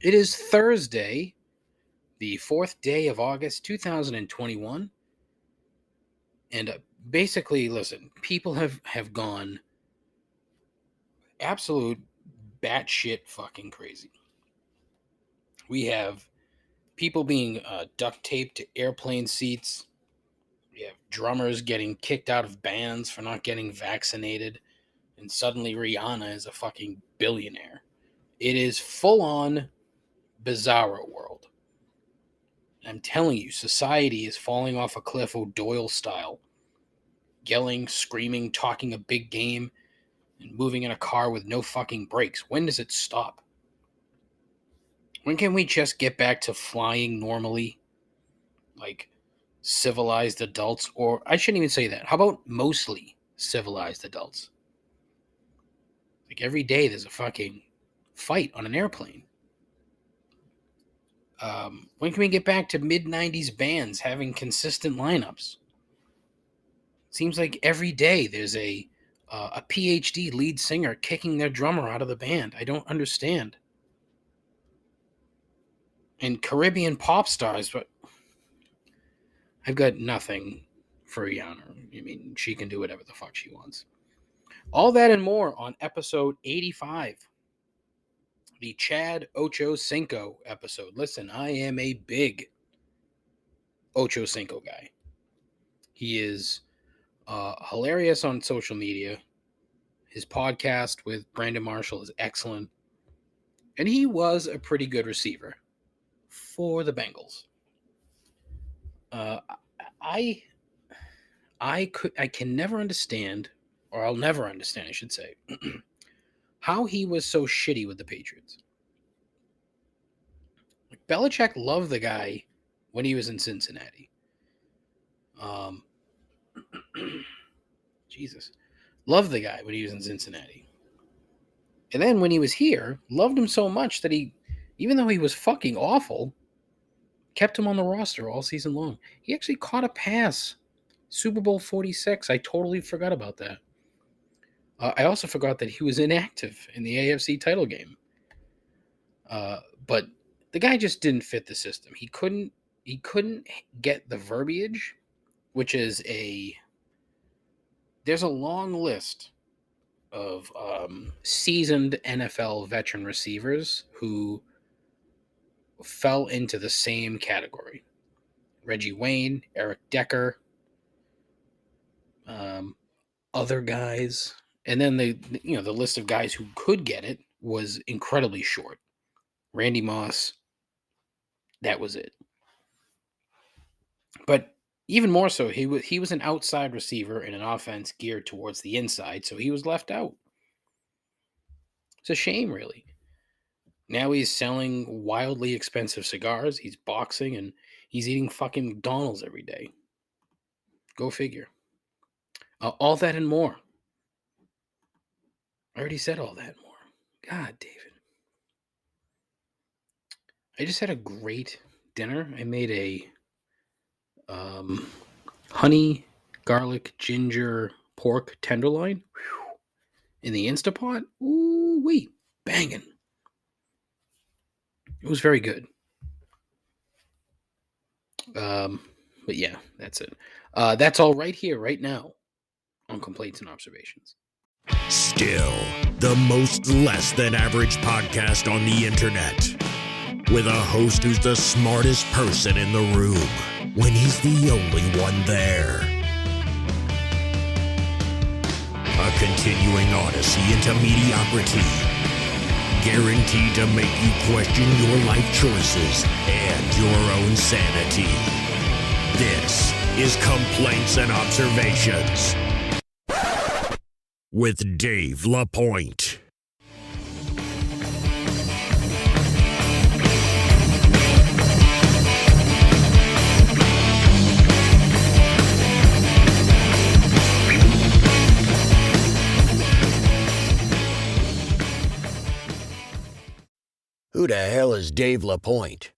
It is Thursday, the 4th day of August, 2021. And basically, listen, people have gone absolute batshit fucking crazy. We have people being duct taped to airplane seats. We have drummers getting kicked out of bands for not getting vaccinated. And suddenly Rihanna is a fucking billionaire. It is full on bizarro world. I'm telling you, society is falling off a cliff O'Doyle style. Yelling, screaming, talking a big game, and moving in a car with no fucking brakes. When does it stop? When can we just get back to flying normally? Like civilized adults? Or I shouldn't even say that. How about mostly civilized adults? Like every day there's a fucking fight on an airplane. When can we get back to mid-90s bands having consistent lineups? Seems like every day there's a PhD lead singer kicking their drummer out of the band. I don't understand. And Caribbean pop stars, but I've got nothing for Rihanna. I mean, she can do whatever the fuck she wants. All that and more on episode 85, the Chad Ocho Cinco episode. Listen, I am a big Ocho Cinco guy. He is hilarious on social media. His podcast with Brandon Marshall is excellent. And he was a pretty good receiver for the Bengals. I can never understand, or I'll never understand, I should say, how he was so shitty with the Patriots. Like Belichick loved the guy when he was in Cincinnati. Jesus, loved the guy when he was in Cincinnati. And then when he was here, loved him so much that he, even though he was fucking awful, kept him on the roster all season long. He actually caught a pass. Super Bowl 46. I totally forgot about that. I also forgot that he was inactive in the AFC title game. But the guy just didn't fit the system. He couldn't get the verbiage, which is there's a long list of seasoned NFL veteran receivers who fell into the same category. Reggie Wayne, Eric Decker, other guys, and then the list of guys who could get it was incredibly short. Randy Moss, that was it. But even more so, he was an outside receiver in an offense geared towards the inside, so he was left out. It's a shame, really. Now he's selling wildly expensive cigars, he's boxing, and he's eating fucking McDonald's every day. Go figure. All that and more. I already said all that and more. God, David. I just had a great dinner. I made a honey, garlic, ginger, pork tenderloin in the Instapot. Ooh, wee, banging. It was very good. But yeah, that's it. That's all right here, right now, on Complaints and Observations. Still, the most less than average podcast on the internet. With a host who's the smartest person in the room when he's the only one there. A continuing odyssey into mediocrity. Guaranteed to make you question your life choices and your own sanity. This is Complaints and Observations with Dave LaPointe. Who the hell is Dave LaPointe?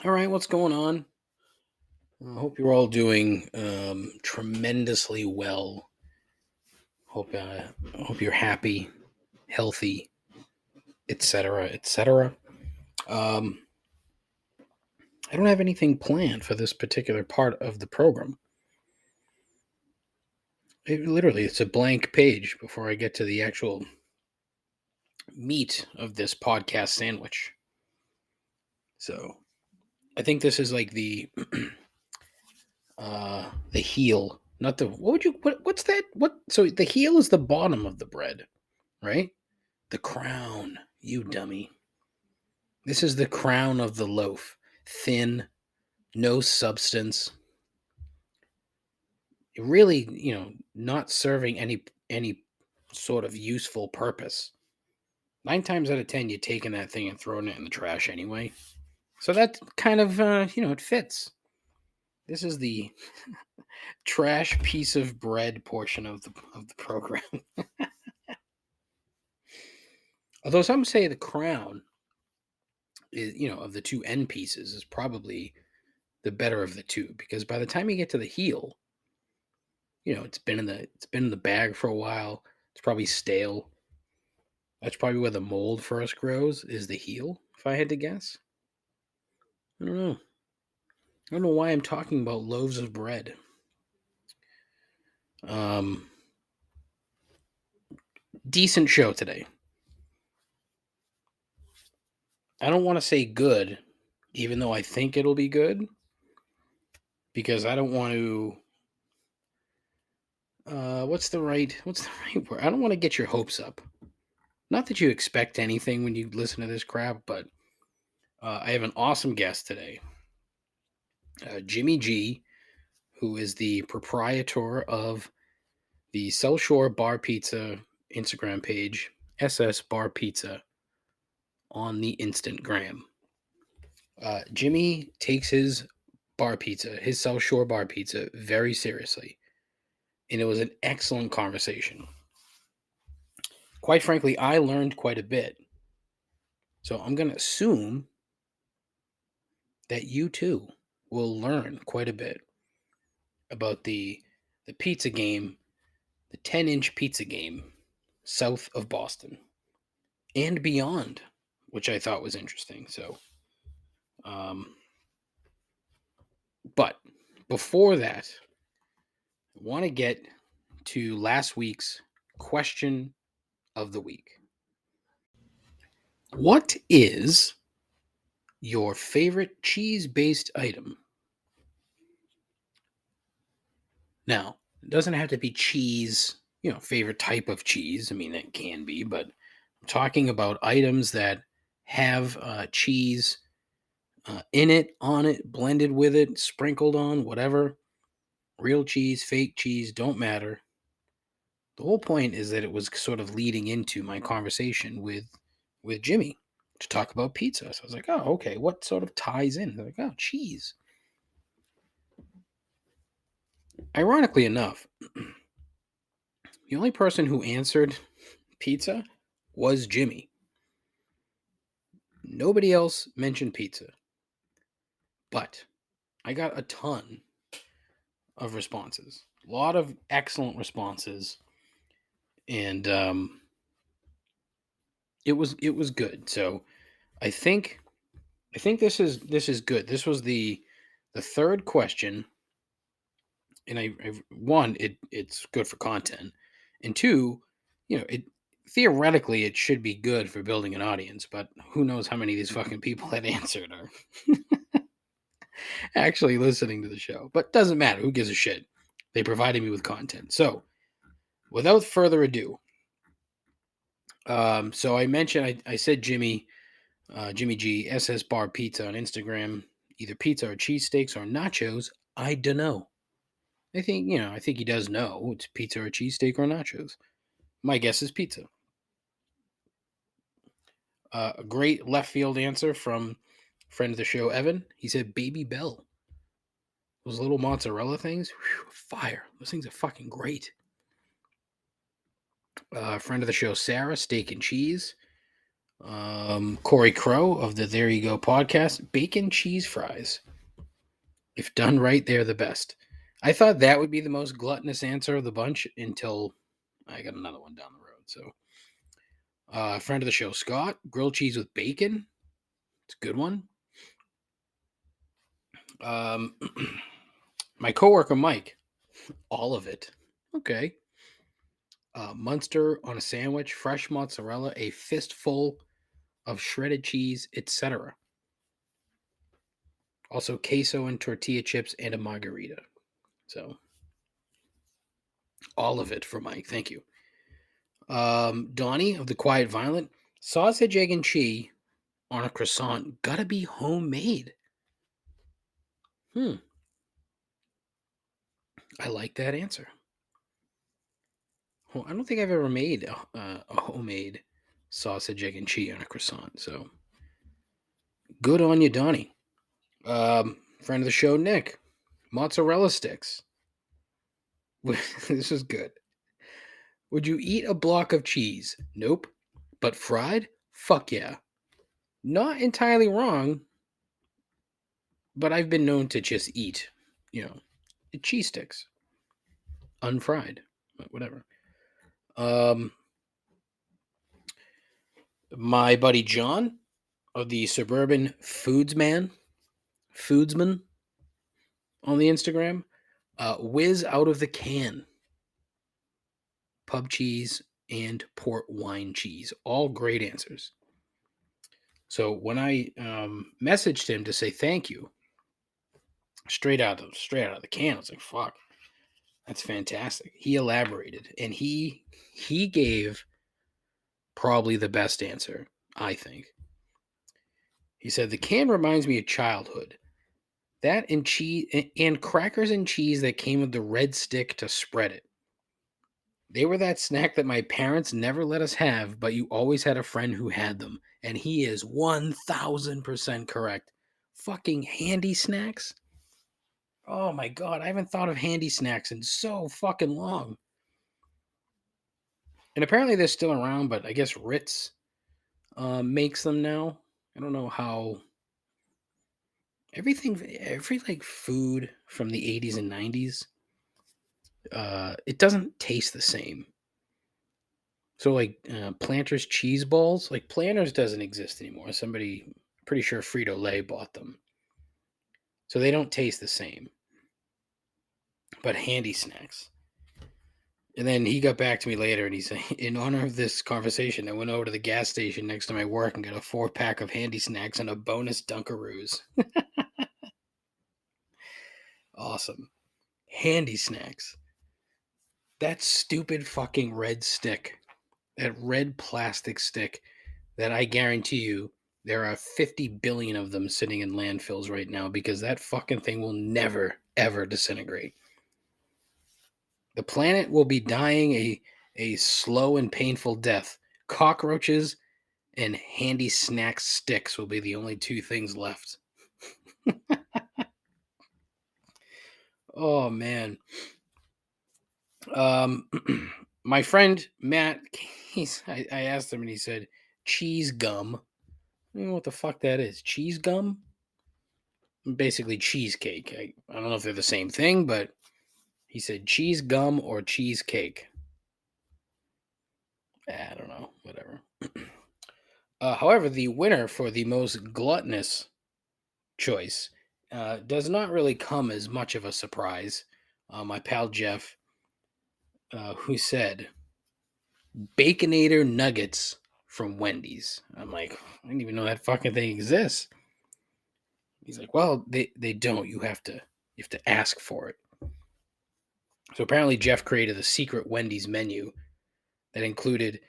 All right, what's going on? I hope you're all doing tremendously well. Hope you're happy, healthy, etc., etc. I don't have anything planned for this particular part of the program. It's a blank page before I get to the actual meat of this podcast sandwich. So I think this is like the heel, not the what's that? So the heel is the bottom of the bread, right? The crown, you dummy. This is the crown of the loaf. Thin, no substance. Really, not serving any sort of useful purpose. 9 times out of 10, you're taking that thing and throwing it in the trash anyway. So that kind of, it fits. This is the trash piece of bread portion of the program. Although some say the crown is, of the two end pieces is probably the better of the two, because by the time you get to the heel, it's been in the bag for a while. It's probably stale. That's probably where the mold first grows, is the heel, if I had to guess. I don't know. I don't know why I'm talking about loaves of bread. Decent show today. I don't want to say good, even though I think it'll be good, because I don't want to. What's the right word? I don't want to get your hopes up. Not that you expect anything when you listen to this crap, but I have an awesome guest today, Jimmy G, who is the proprietor of the South Shore Bar Pizza Instagram page, SS Bar Pizza, on the Instagram. Jimmy takes his South Shore Bar Pizza, very seriously. And it was an excellent conversation. Quite frankly, I learned quite a bit. So I'm going to assume that you too will learn quite a bit about the pizza game, the 10-inch pizza game south of Boston and beyond, which I thought was interesting. So, but before that, I want to get to last week's question of the week. What is your favorite cheese-based item? Now, it doesn't have to be cheese, favorite type of cheese. I mean, it can be, but I'm talking about items that have cheese in it, on it, blended with it, sprinkled on, whatever. Real cheese, fake cheese, don't matter. The whole point is that it was sort of leading into my conversation with Jimmy to talk about pizza. So I was like, oh, okay, what sort of ties in? They're like, oh, cheese. Ironically enough, the only person who answered pizza was Jimmy. Nobody else mentioned pizza. But I got a ton of responses. A lot of excellent responses. And it was good. So I think this is good. This was the third question. And one, it's good for content. And two, theoretically it should be good for building an audience, but who knows how many of these fucking people that answered are actually listening to the show. But doesn't matter. Who gives a shit? They provided me with content. So without further ado, so I mentioned, I said Jimmy G, SS Bar Pizza on Instagram, either pizza or cheesesteaks or nachos. I don't know. I think he does know it's pizza or cheesesteak or nachos. My guess is pizza. A great left field answer from friend of the show, Evan. He said Baby Bell. Those little mozzarella things, whew, fire. Those things are fucking great. Friend of the show, Sarah, steak and cheese. Corey Crow of the There You Go podcast, bacon cheese fries. If done right, they're the best. I thought that would be the most gluttonous answer of the bunch until I got another one down the road. So, Friend of the show, Scott, grilled cheese with bacon. It's a good one. My coworker, Mike, all of it. Okay. Munster on a sandwich, fresh mozzarella, a fistful of shredded cheese, etc. Also, queso and tortilla chips and a margarita. So, all of it for Mike. Thank you. Donnie of the Quiet Violent, sausage, egg, and cheese on a croissant. Gotta be homemade. I like that answer. Well, I don't think I've ever made a homemade sausage, egg, and cheese on a croissant. So, good on you, Donnie. Friend of the show, Nick, mozzarella sticks. This is good. Would you eat a block of cheese? Nope. But fried? Fuck yeah. Not entirely wrong, but I've been known to just eat, cheese sticks, unfried, but whatever. My buddy John of the Suburban Foodsman on the Instagram, whiz out of the can, pub cheese and port wine cheese, all great answers. So when I messaged him to say thank you, straight out of the can, I was like, "Fuck, that's fantastic." He elaborated, and he gave probably the best answer, I think. He said the can reminds me of childhood. That and cheese and crackers and cheese that came with the red stick to spread it. They were that snack that my parents never let us have, but you always had a friend who had them. And he is 1000% correct. Fucking handy snacks. Oh my God, I haven't thought of handy snacks in so fucking long. And apparently they're still around, but I guess Ritz makes them now. I don't know how. Every like food from the 80s and 90s, it doesn't taste the same. So like Planters cheese balls, like Planters doesn't exist anymore. Somebody, pretty sure Frito-Lay bought them. So they don't taste the same. But handy snacks. And then he got back to me later and he said, in honor of this conversation, I went over to the gas station next to my work and got a 4-pack of handy snacks and a bonus Dunkaroos. Awesome. Handy snacks. That stupid fucking red stick. That red plastic stick that I guarantee you there are 50 billion of them sitting in landfills right now because that fucking thing will never, ever disintegrate. The planet will be dying a slow and painful death. Cockroaches and handy snack sticks will be the only two things left. Oh, man. My friend Matt, I asked him and he said, cheese gum. I don't know what the fuck that is. Cheese gum? Basically cheesecake. I don't know if they're the same thing, but he said cheese gum or cheesecake. I don't know. Whatever. However, the winner for the most gluttonous choice does not really come as much of a surprise. My pal Jeff, who said Baconator nuggets from Wendy's. I'm like, I didn't even know that fucking thing exists. He's like, well, they don't. You have to ask for it. So apparently Jeff created a secret Wendy's menu that included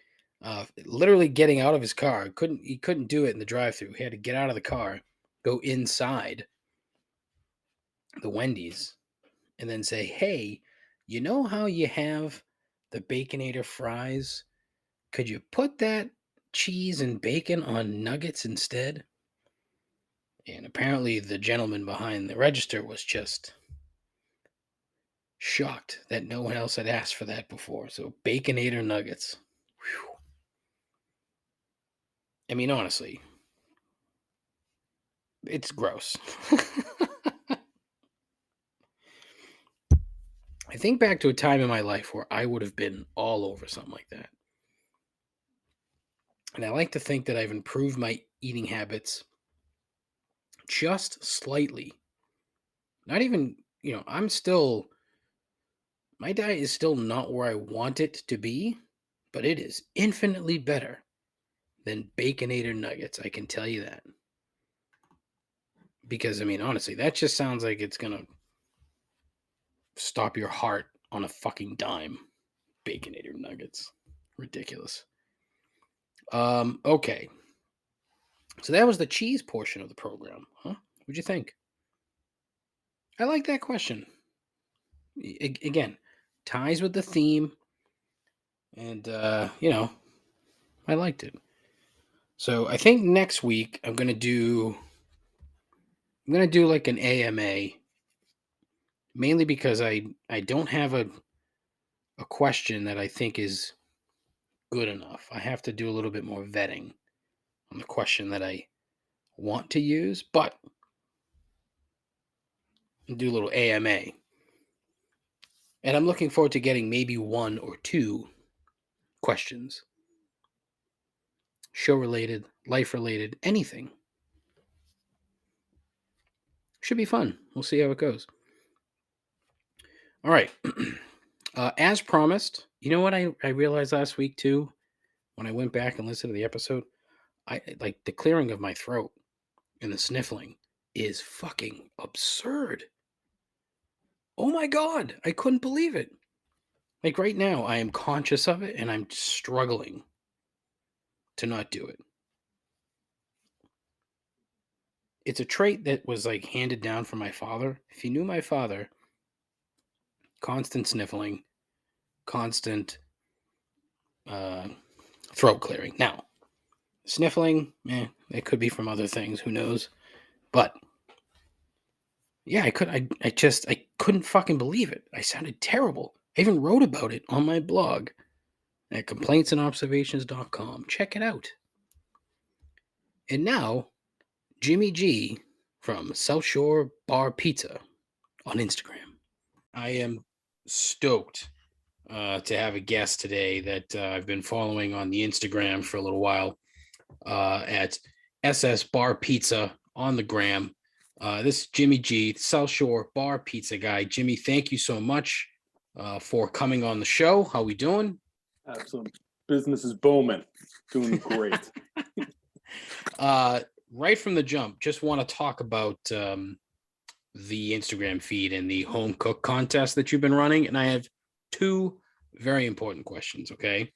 literally getting out of his car. He couldn't do it in the drive-thru. He had to get out of the car, go inside the Wendy's, and then say, "Hey, you know how you have the Baconator fries? Could you put that cheese and bacon on nuggets instead?" And apparently the gentleman behind the register was just shocked that no one else had asked for that before. So Baconator nuggets. Whew. I mean, honestly, it's gross. I think back to a time in my life where I would have been all over something like that. And I like to think that I've improved my eating habits just slightly. Not even, my diet is still not where I want it to be, but it is infinitely better than Baconator nuggets. I can tell you that. Because, honestly, that just sounds like it's going to stop your heart on a fucking dime. Baconator nuggets. Ridiculous. Okay. So that was the cheese portion of the program, huh? What'd you think? I like that question. Again, ties with the theme, and I liked it. So I think next week I'm gonna do like an AMA, mainly because I don't have a question that I think is good enough. I have to do a little bit more vetting on the question that I want to use, but I'll do a little AMA. And I'm looking forward to getting maybe one or two questions. Show related, life related, anything. Should be fun. We'll see how it goes. All right. As promised, you know what I realized last week too, when I went back and listened to the episode? I like the clearing of my throat and the sniffling is fucking absurd. Oh my God. I couldn't believe it. Like right now, I am conscious of it and I'm struggling to not do it. It's a trait that was like handed down from my father. If you knew my father, constant sniffling, constant throat clearing. Now, sniffling, it could be from other things. Who knows? But yeah, I couldn't fucking believe it. I sounded terrible. I even wrote about it on my blog at complaintsandobservations.com. Check it out. And now, Jimmy G from South Shore Bar Pizza on Instagram. I am stoked to have a guest today that I've been following on the Instagram for a little while at SS Bar Pizza on the gram. This is Jimmy G, South Shore Bar Pizza guy. Jimmy, thank you so much for coming on the show. How we doing? Absolutely. Business is booming. Doing great. Right from the jump, just want to talk about the Instagram feed and the home cook contest that you've been running. And I have two very important questions, okay?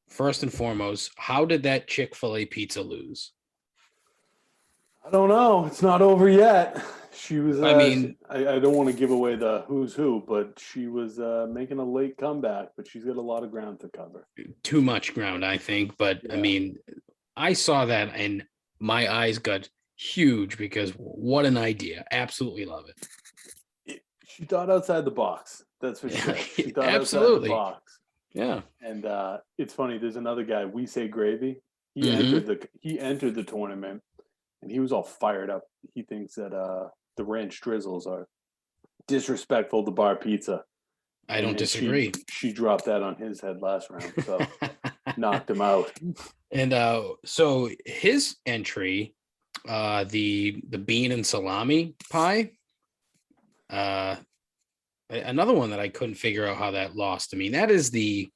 First and foremost, how did that Chick-fil-A pizza lose? I don't know. It's not over yet. She was. I mean, I don't want to give away the who's who, but she was making a late comeback. But she's got a lot of ground to cover. too much ground, I think. But Yeah. I mean, I saw that and my eyes got huge because what an idea. Absolutely love it. She thought outside the box. That's for sure. She thought Absolutely. outside the box. Yeah. And it's funny. There's another guy. We say Gravy. He Mhm. entered the tournament, and he was all fired up. He thinks that the ranch drizzles are disrespectful to bar pizza. I don't disagree. She dropped that on his head last round, so knocked him out. And so his entry, the bean and salami pie, another one that I couldn't figure out how that lost. I mean, that is the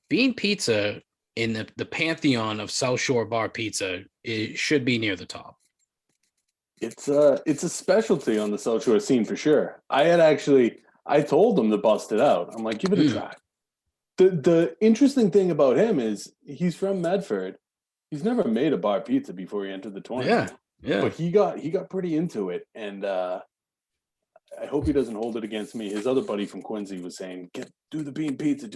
bean pizza in the pantheon of South Shore Bar Pizza. It should be near the top. It's a specialty on the South Shore scene for sure. I told him to bust it out. I'm like, give it a try. The interesting thing about him is he's from Medford. He's never made a bar pizza before he entered the tournament. Yeah. But he got pretty into it, and I hope he doesn't hold it against me. His other buddy from Quincy was saying, do the bean pizza,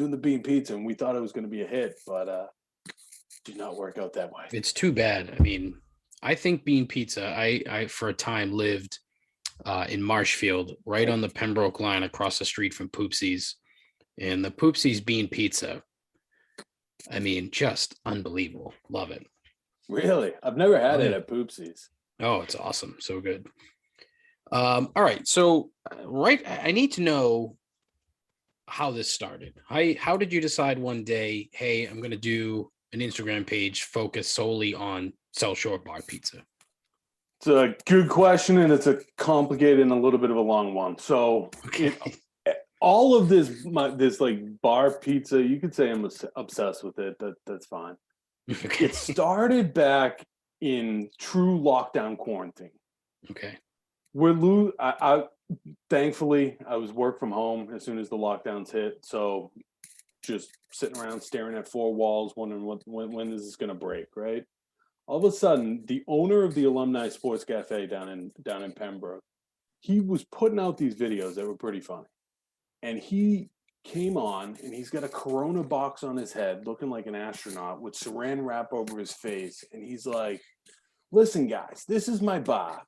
and we thought it was going to be a hit, but did not work out that way. It's too bad. I mean, I think bean pizza, I for a time lived in Marshfield, right on the Pembroke line across the street from Poopsie's. And the Poopsie's bean pizza, I mean, just unbelievable. Love it. Really? I've never had it at Poopsie's. Oh, it's awesome. So good. All right. So, I need to know how this started. How did you decide one day, hey, I'm going to do an Instagram page focused solely on South Shore bar pizza? It's a good question, and it's a complicated and a little bit of a long one. So all of this like bar pizza, you could say I'm obsessed with it. That's fine. Okay. It started back in true lockdown quarantine. Okay. I thankfully I was work from home as soon as the lockdowns hit. So just sitting around staring at four walls, wondering when is this going to break, right? All of a sudden, the owner of the Alumni Sports Cafe down in Pembroke, he was putting out these videos that were pretty funny. And he came on and he's got a Corona box on his head looking like an astronaut with saran wrap over his face. And he's like, listen, guys, this is my bar.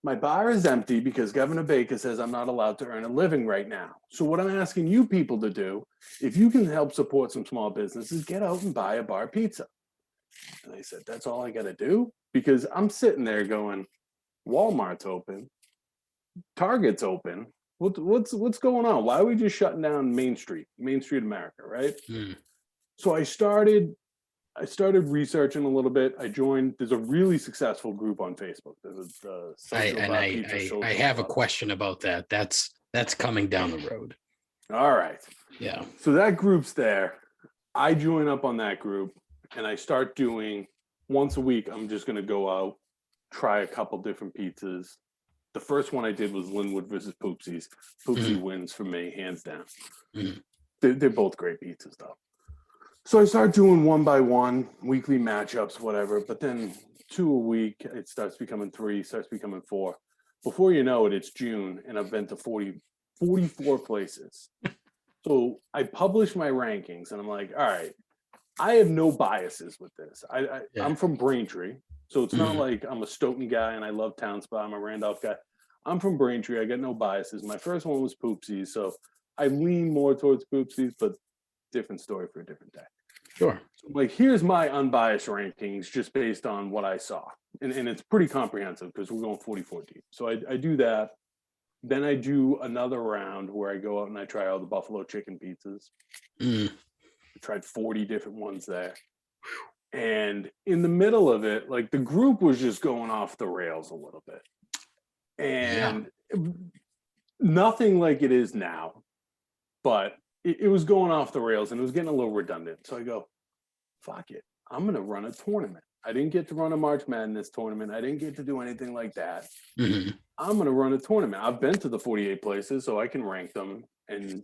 My bar is empty because Governor Baker says I'm not allowed to earn a living right now. So what I'm asking you people to do, if you can help support some small businesses, get out and buy a bar pizza. And I said, that's all I got to do? Because I'm sitting there going, Walmart's open, Target's open. What's going on? Why are we just shutting down Main Street America, right? So I started researching a little bit. I joined. There's a really successful group on Facebook. There's I have a question about that. That's coming down the road. All right. Yeah. So that group's there. I join up on that group, and I start doing once a week. I'm just going to go out, try a couple different pizzas. The first one I did was Linwood versus Poopsie's. Poopsie wins for me, hands down. They're both great pizzas, though. So I started doing one by one, weekly matchups, whatever. But then 2 a week, it starts becoming 3, starts becoming 4. Before you know it, it's June, and I've been to 44 places. So I publish my rankings, and I'm like, all right, I have no biases with this. I'm from Braintree, so it's not like I'm a Stoughton guy and I love Town Spa. I'm a Randolph guy. I'm from Braintree. I got no biases. My first one was Poopsie's, so I lean more towards Poopsie's, but different story for a different day. Sure. So like, here's my unbiased rankings just based on what I saw. And it's pretty comprehensive because we're going 44 deep. So I do that. Then I do another round where I go out and I try all the buffalo chicken pizzas. I tried 40 different ones there. And in the middle of it, like, the group was just going off the rails a little bit. And nothing like it is now, but it was going off the rails and it was getting a little redundant. So I go, fuck it, I'm going to run a tournament. I didn't get to run a March Madness tournament. I didn't get to do anything like that. I'm going to run a tournament. I've been to the 48 places, so I can rank them, and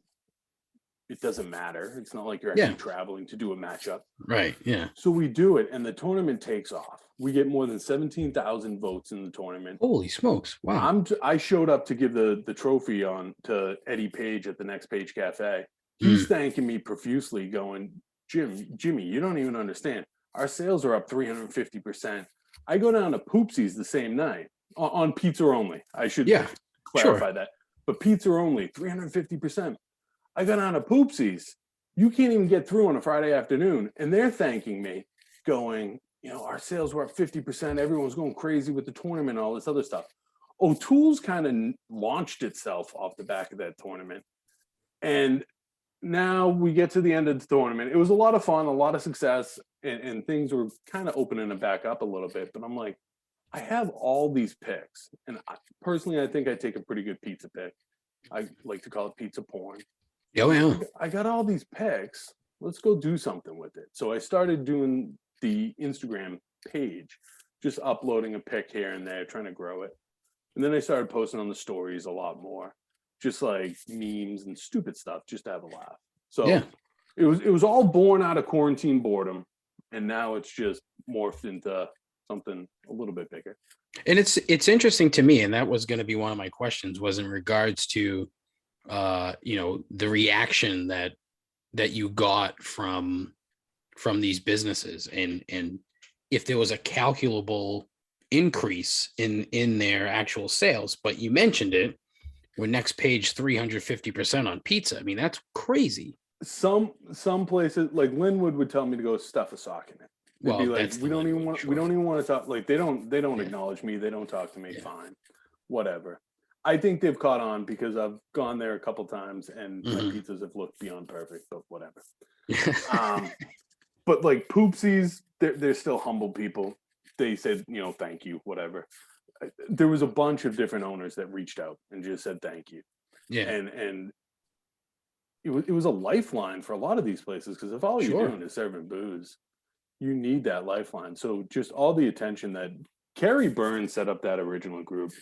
it doesn't matter. It's not like you're actually traveling to do a matchup. Right, yeah. So we do it, and the tournament takes off. We get more than 17,000 votes in the tournament. Holy smokes, wow. I showed up to give the trophy on to Eddie Page at the Next Page Cafe. He's thanking me profusely, going, Jimmy, you don't even understand. Our sales are up 350%. I go down to Poopsie's the same night on pizza only. I should clarify that. But pizza only, 350%. I go down to Poopsie's. You can't even get through on a Friday afternoon. And they're thanking me, going, our sales were up 50%. Everyone's going crazy with the tournament and all this other stuff. O'Toole's kind of launched itself off the back of that tournament. And now we get to the end of the tournament. It was a lot of fun, a lot of success, and things were kind of opening it back up a little bit. But I'm like, I have all these picks. And personally, I think I take a pretty good pizza pick. I like to call it pizza porn. Oh, yeah. I got all these picks. Let's go do something with it. So I started doing the Instagram page, just uploading a pic here and there, trying to grow it. And then I started posting on the stories a lot more, just like memes and stupid stuff, just to have a laugh. So it was all born out of quarantine boredom, and now it's just morphed into something a little bit bigger. And it's interesting to me, and that was going to be one of my questions, was in regards to the reaction that you got from these businesses, and if there was a calculable increase in their actual sales. But you mentioned it, with Next Page 350% on pizza. I mean, that's crazy. Some places, like Linwood, would tell me to go stuff a sock in it. They'd be like, we don't even want to talk. Like, they don't acknowledge me. They don't talk to me. Fine, whatever. I think they've caught on because I've gone there a couple times and my pizzas have looked beyond perfect, but whatever. but like Poopsies, they're still humble people. They said, thank you, whatever. There was a bunch of different owners that reached out and just said thank you. Yeah. And it was a lifeline for a lot of these places, because if all Sure. you're doing is serving booze, you need that lifeline. So just all the attention that Kerry Burns set up that original group.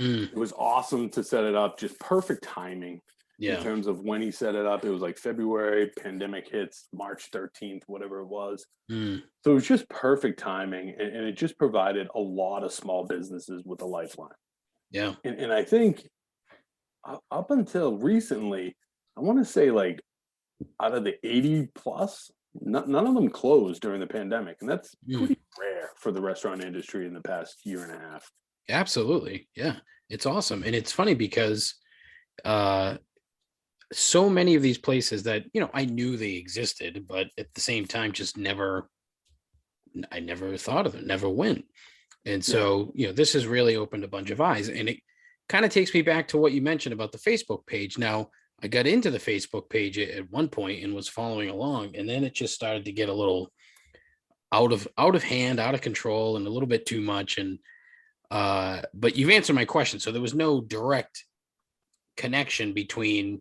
It was awesome to set it up. Just perfect timing in terms of when he set it up. It was like February, pandemic hits, March 13th, whatever it was. So it was just perfect timing. And it just provided a lot of small businesses with a lifeline. Yeah. And I think up until recently, I want to say like out of the 80 plus, none of them closed during the pandemic. And that's pretty rare for the restaurant industry in the past year and a half. Absolutely. Yeah. It's awesome. And it's funny because so many of these places that, I knew they existed, but at the same time, I never thought of it, never went. And so, this has really opened a bunch of eyes. And it kind of takes me back to what you mentioned about the Facebook page. Now, I got into the Facebook page at one point and was following along, and then it just started to get a little out of hand, out of control, and a little bit too much. And but you've answered my question. So there was no direct connection between,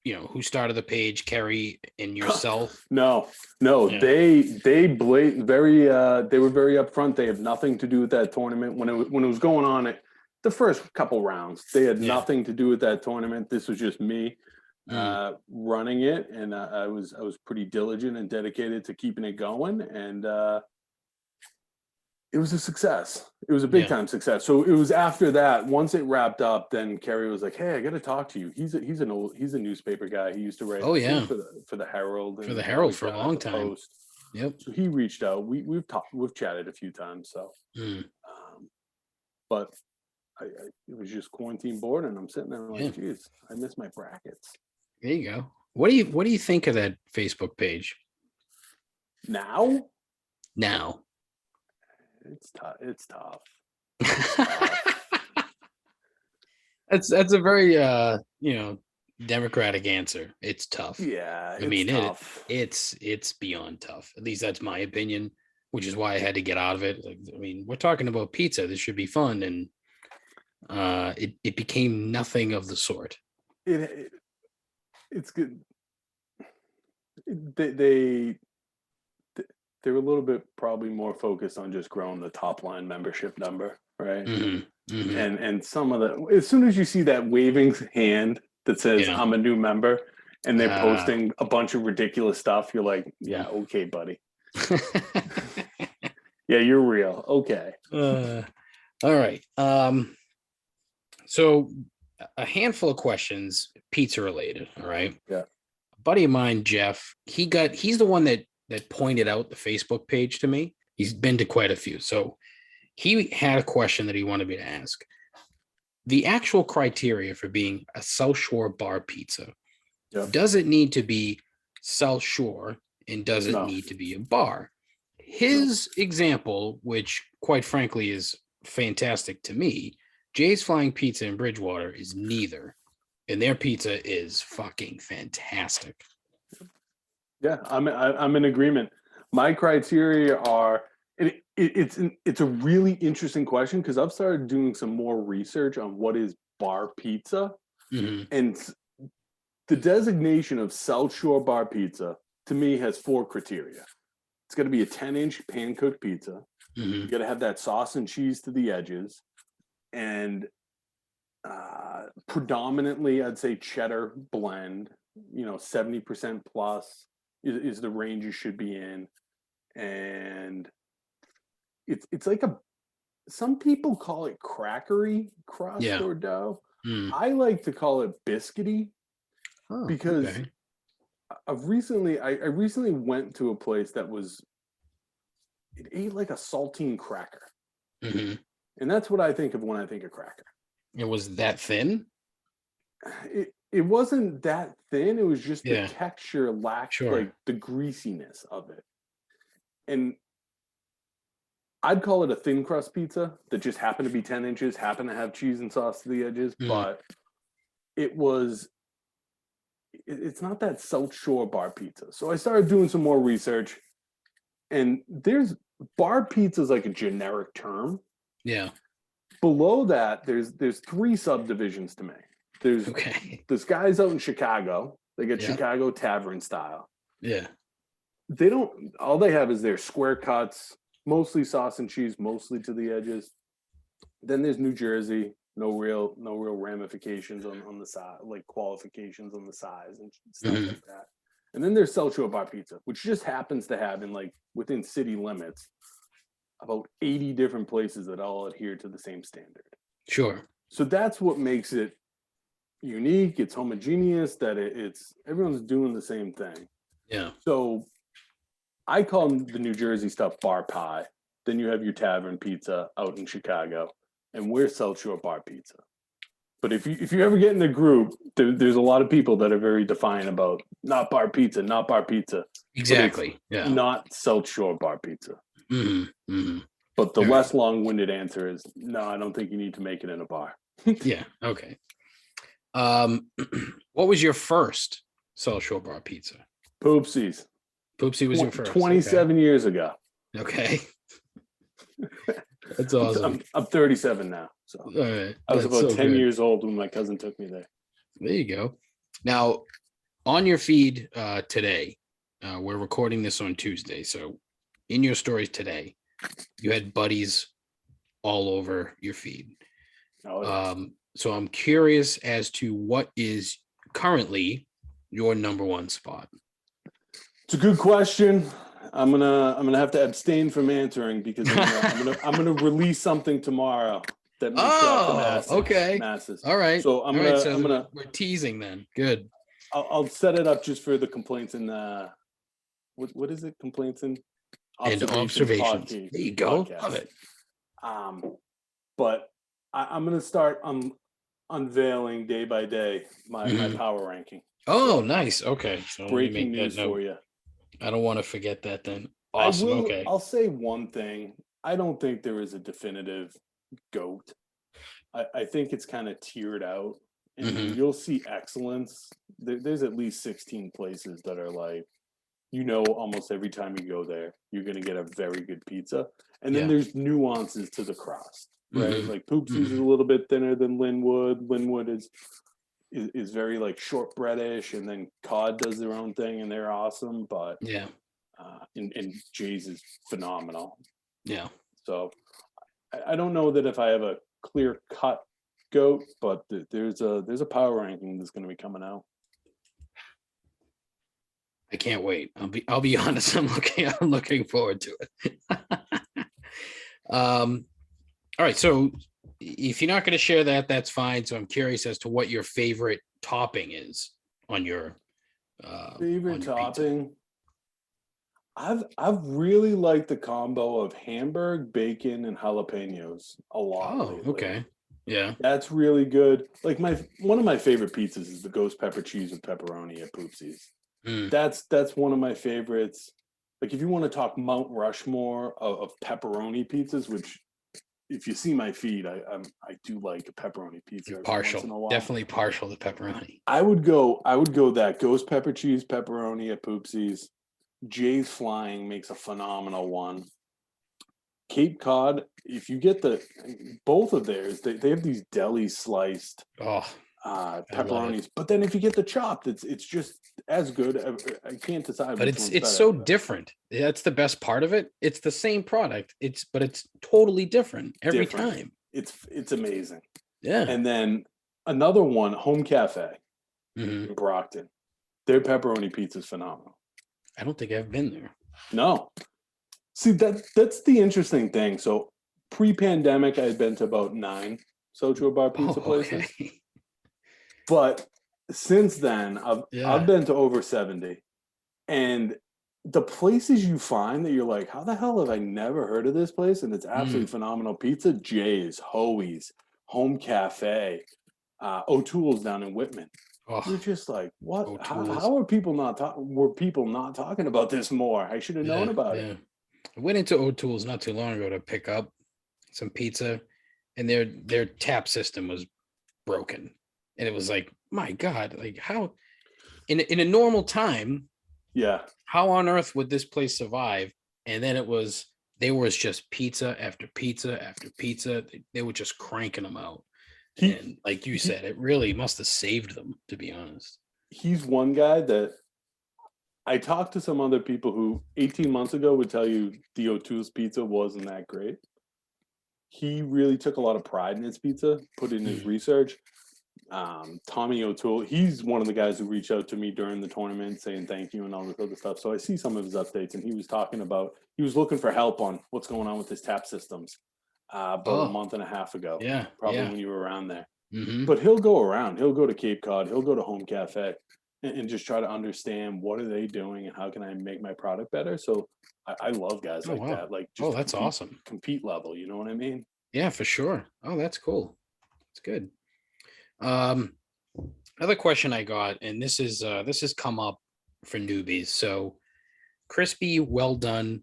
who started the page, Kerry and yourself. No. Yeah. They were very upfront. They have nothing to do with that tournament. When it was going on, the first couple rounds, they had nothing to do with that tournament. This was just me running it, and I was pretty diligent and dedicated to keeping it going, and it was a success. It was a big time success. So it was after that, once it wrapped up, then Kerry was like, "Hey, I got to talk to you." He's a newspaper guy. He used to write for the Herald and for the Herald for a long time. Post. Yep. So he reached out. We've chatted a few times. So, but it was just quarantine board, and I'm sitting there like, geez, I miss my brackets. There you go. What do you think of that Facebook page? Now. It's tough. That's a very democratic answer. It's tough. Yeah, I mean, tough. It's beyond tough. At least that's my opinion, which is why I had to get out of it. Like, I mean, we're talking about pizza. This should be fun, and it became nothing of the sort. It's good. They were a little bit probably more focused on just growing the top line membership number, right? And some of as soon as you see that waving hand that says I'm a new member, and they're posting a bunch of ridiculous stuff, you're like, yeah, okay, buddy. Yeah, you're real. Okay. All right. So a handful of questions, pizza related. All right. Yeah. A buddy of mine, Jeff, he's the one that pointed out the Facebook page to me. He's been to quite a few. So he had a question that he wanted me to ask. The actual criteria for being a South Shore bar pizza, does it need to be South Shore, and does it need to be a bar? His example, which quite frankly is fantastic to me, Jay's Flying Pizza in Bridgewater is neither, and their pizza is fucking fantastic. Yeah, I'm in agreement. My criteria are, it's a really interesting question, because I've started doing some more research on what is bar pizza, and the designation of South Shore bar pizza to me has 4 criteria. It's got to be a 10-inch pan-cooked pizza. You got to have that sauce and cheese to the edges, and predominantly, I'd say cheddar blend. 70% plus is the range you should be in, and it's like some people call it crackery crust or dough. I like to call it biscuity, because I recently went to a place that it ate like a saltine cracker, and that's what I think of when I think of cracker. It was that thin? It wasn't that thin. It was just the texture lacked like the greasiness of it. And I'd call it a thin crust pizza that just happened to be 10 inches, happened to have cheese and sauce to the edges, but it's not that South Shore bar pizza. So I started doing some more research. And there's bar pizza is like a generic term. Yeah. Below that, there's 3 subdivisions to me. There's this guys out in Chicago. They get Chicago tavern style. Yeah. They don't. All they have is their square cuts, mostly sauce and cheese, mostly to the edges. Then there's New Jersey. No real ramifications on the side, like qualifications on the size and stuff like that. And then there's South Shore Bar Pizza, which just happens to have in like within city limits about 80 different places that all adhere to the same standard. Sure. So that's what makes it unique. It's homogeneous, that it's everyone's doing the same thing. Yeah. So I call the New Jersey stuff bar pie. Then you have your tavern pizza out in Chicago, and we're South Shore Bar Pizza. But if you ever get in a group, there's a lot of people that are very defiant about not bar pizza, not bar pizza. Exactly. Yeah. Not South Shore Bar Pizza. Mm-hmm. But the less long-winded answer is no. I don't think you need to make it in a bar. Yeah. Okay. What was your first South Shore Bar Pizza? Poopsies. Poopsie was your first. 27 years ago. Okay. That's awesome. I'm 37 now. So right. I was about 10 years old when my cousin took me there. There you go. Now, on your feed today, we're recording this on Tuesday. So in your stories today, you had buddies all over your feed. Oh, yeah. So I'm curious as to what is currently your number one spot. It's a good question. I'm gonna have to abstain from answering because I'm gonna release something tomorrow that makes out the masses. Okay. Masses. All right. So I'm gonna we're teasing then. Good. I'll set it up just for the complaints in what is it? Complaints in observations. There you go. Podcast. Love it. But I'm gonna start unveiling day by day my power ranking. Oh, nice. Okay. So breaking news for you. I don't want to forget that then. Awesome. I'll say one thing. I don't think there is a definitive GOAT. I think it's kind of tiered out, and you'll see excellence. There's at least 16 places that are like, almost every time you go there, you're going to get a very good pizza. And then there's nuances to the crust, right? Like Poopsies is a little bit thinner than Linwood. Linwood is very like shortbreadish, and then Cod does their own thing and they're awesome. But and Jay's is phenomenal. Yeah. So I don't know that if I have a clear cut GOAT, but there's a power ranking that's going to be coming out. I can't wait. I'll be honest. I'm looking forward to it. All right. So if you're not going to share that, that's fine. So I'm curious as to what your favorite topping is on your favorite topping. Pizza. I've really liked the combo of Hamburg, bacon, and jalapenos a lot. Oh, lately. Okay. Yeah. That's really good. Like one of my favorite pizzas is the ghost pepper cheese with pepperoni at Poopsies. That's one of my favorites. Like if you want to talk Mount Rushmore of pepperoni pizzas, which if you see my feed, I do like a pepperoni pizza. You're partial, definitely partial to pepperoni. I would go that ghost pepper cheese pepperoni at Poopsies. Jay's Flying makes a phenomenal one. Cape Cod, if you get both of theirs, they have these deli sliced pepperonis. But then if you get the chopped, it's just as good. I can't decide. But it's so different. That's the best part of it. It's the same product. It's totally different every time. It's amazing. Yeah. And then another one, Home Cafe in Brockton. Their pepperoni pizza is phenomenal. I don't think I've been there. No. See, that's the interesting thing. So pre-pandemic, I had been to about 9 South Shore Bar pizza places. But since then, I've been to over 70. And the places you find that you're like, how the hell have I never heard of this place? And it's absolutely phenomenal pizza. Jay's, Hoey's, Home Cafe, O'Toole's down in Whitman. Oh, you're just like, what? How were people not talking about this more? I should have known about it. I went into O'Toole's not too long ago to pick up some pizza, and their tap system was broken. And it was like, my God, like how in a normal time, how on earth would this place survive and then there was just pizza after pizza after pizza. They were just cranking them out. And like you said, it really must have saved them, to be honest. He's one guy that I talked to some other people who 18 months ago would tell you the O'Toole's pizza wasn't that great. He really took a lot of pride in his pizza, put in his research. Tommy O'Toole, he's one of the guys who reached out to me during the tournament saying thank you and all this other stuff. So I see some of his updates, and he was talking about, he was looking for help on what's going on with his tap systems about a month and a half ago. Yeah. Probably when you were around there. Mm-hmm. But he'll go around. He'll go to Cape Cod. He'll go to Home Cafe and just try to understand what are they doing and how can I make my product better. So I love guys like that. Like, just that's awesome. Compete level. You know what I mean? Yeah, for sure. Oh, that's cool. That's good. Another question I got, and this has come up for newbies. So, crispy, well done,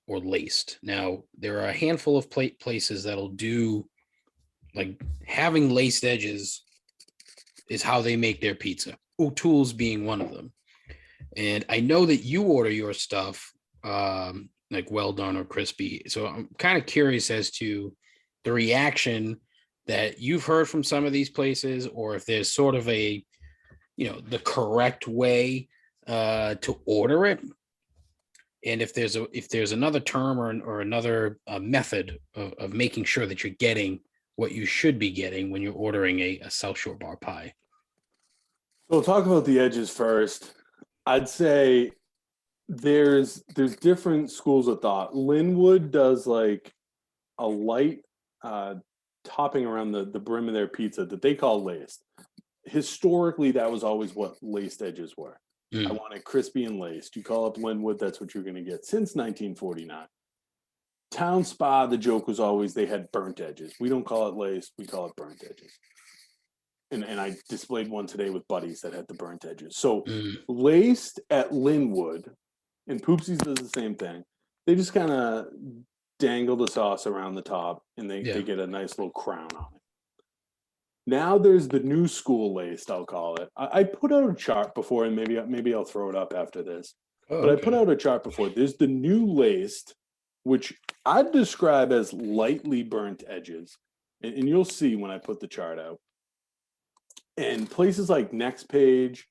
or laced. Now, there are a handful of places that'll do, like, having laced edges is how they make their pizza. O'Toole's being one of them. And I know that you order your stuff like well done or crispy. So I'm kind of curious as to the reaction that you've heard from some of these places, or if there's sort of a, the correct way to order it. And if there's another term or another method of making sure that you're getting what you should be getting when you're ordering a South Shore bar pie. So we'll talk about the edges first. I'd say there's different schools of thought. Linwood does like a light topping around the brim of their pizza that they call laced. Historically, that was always what laced edges were. I want it crispy and laced. You call up Linwood, that's what you're going to get since 1949. Town Spa, the joke was always they had burnt edges. We don't call it laced, we call it burnt edges. And I displayed one today with Buddies that had the burnt edges. So laced at Linwood, and Poopsies does the same thing. They just kind of dangle the sauce around the top, and they get a nice little crown on it. Now there's the new school laced, I'll call it. I put out a chart before, and maybe I'll throw it up after this. But I put out a chart before. There's the new laced, which I'd describe as lightly burnt edges. And you'll see when I put the chart out. And places like Next Page,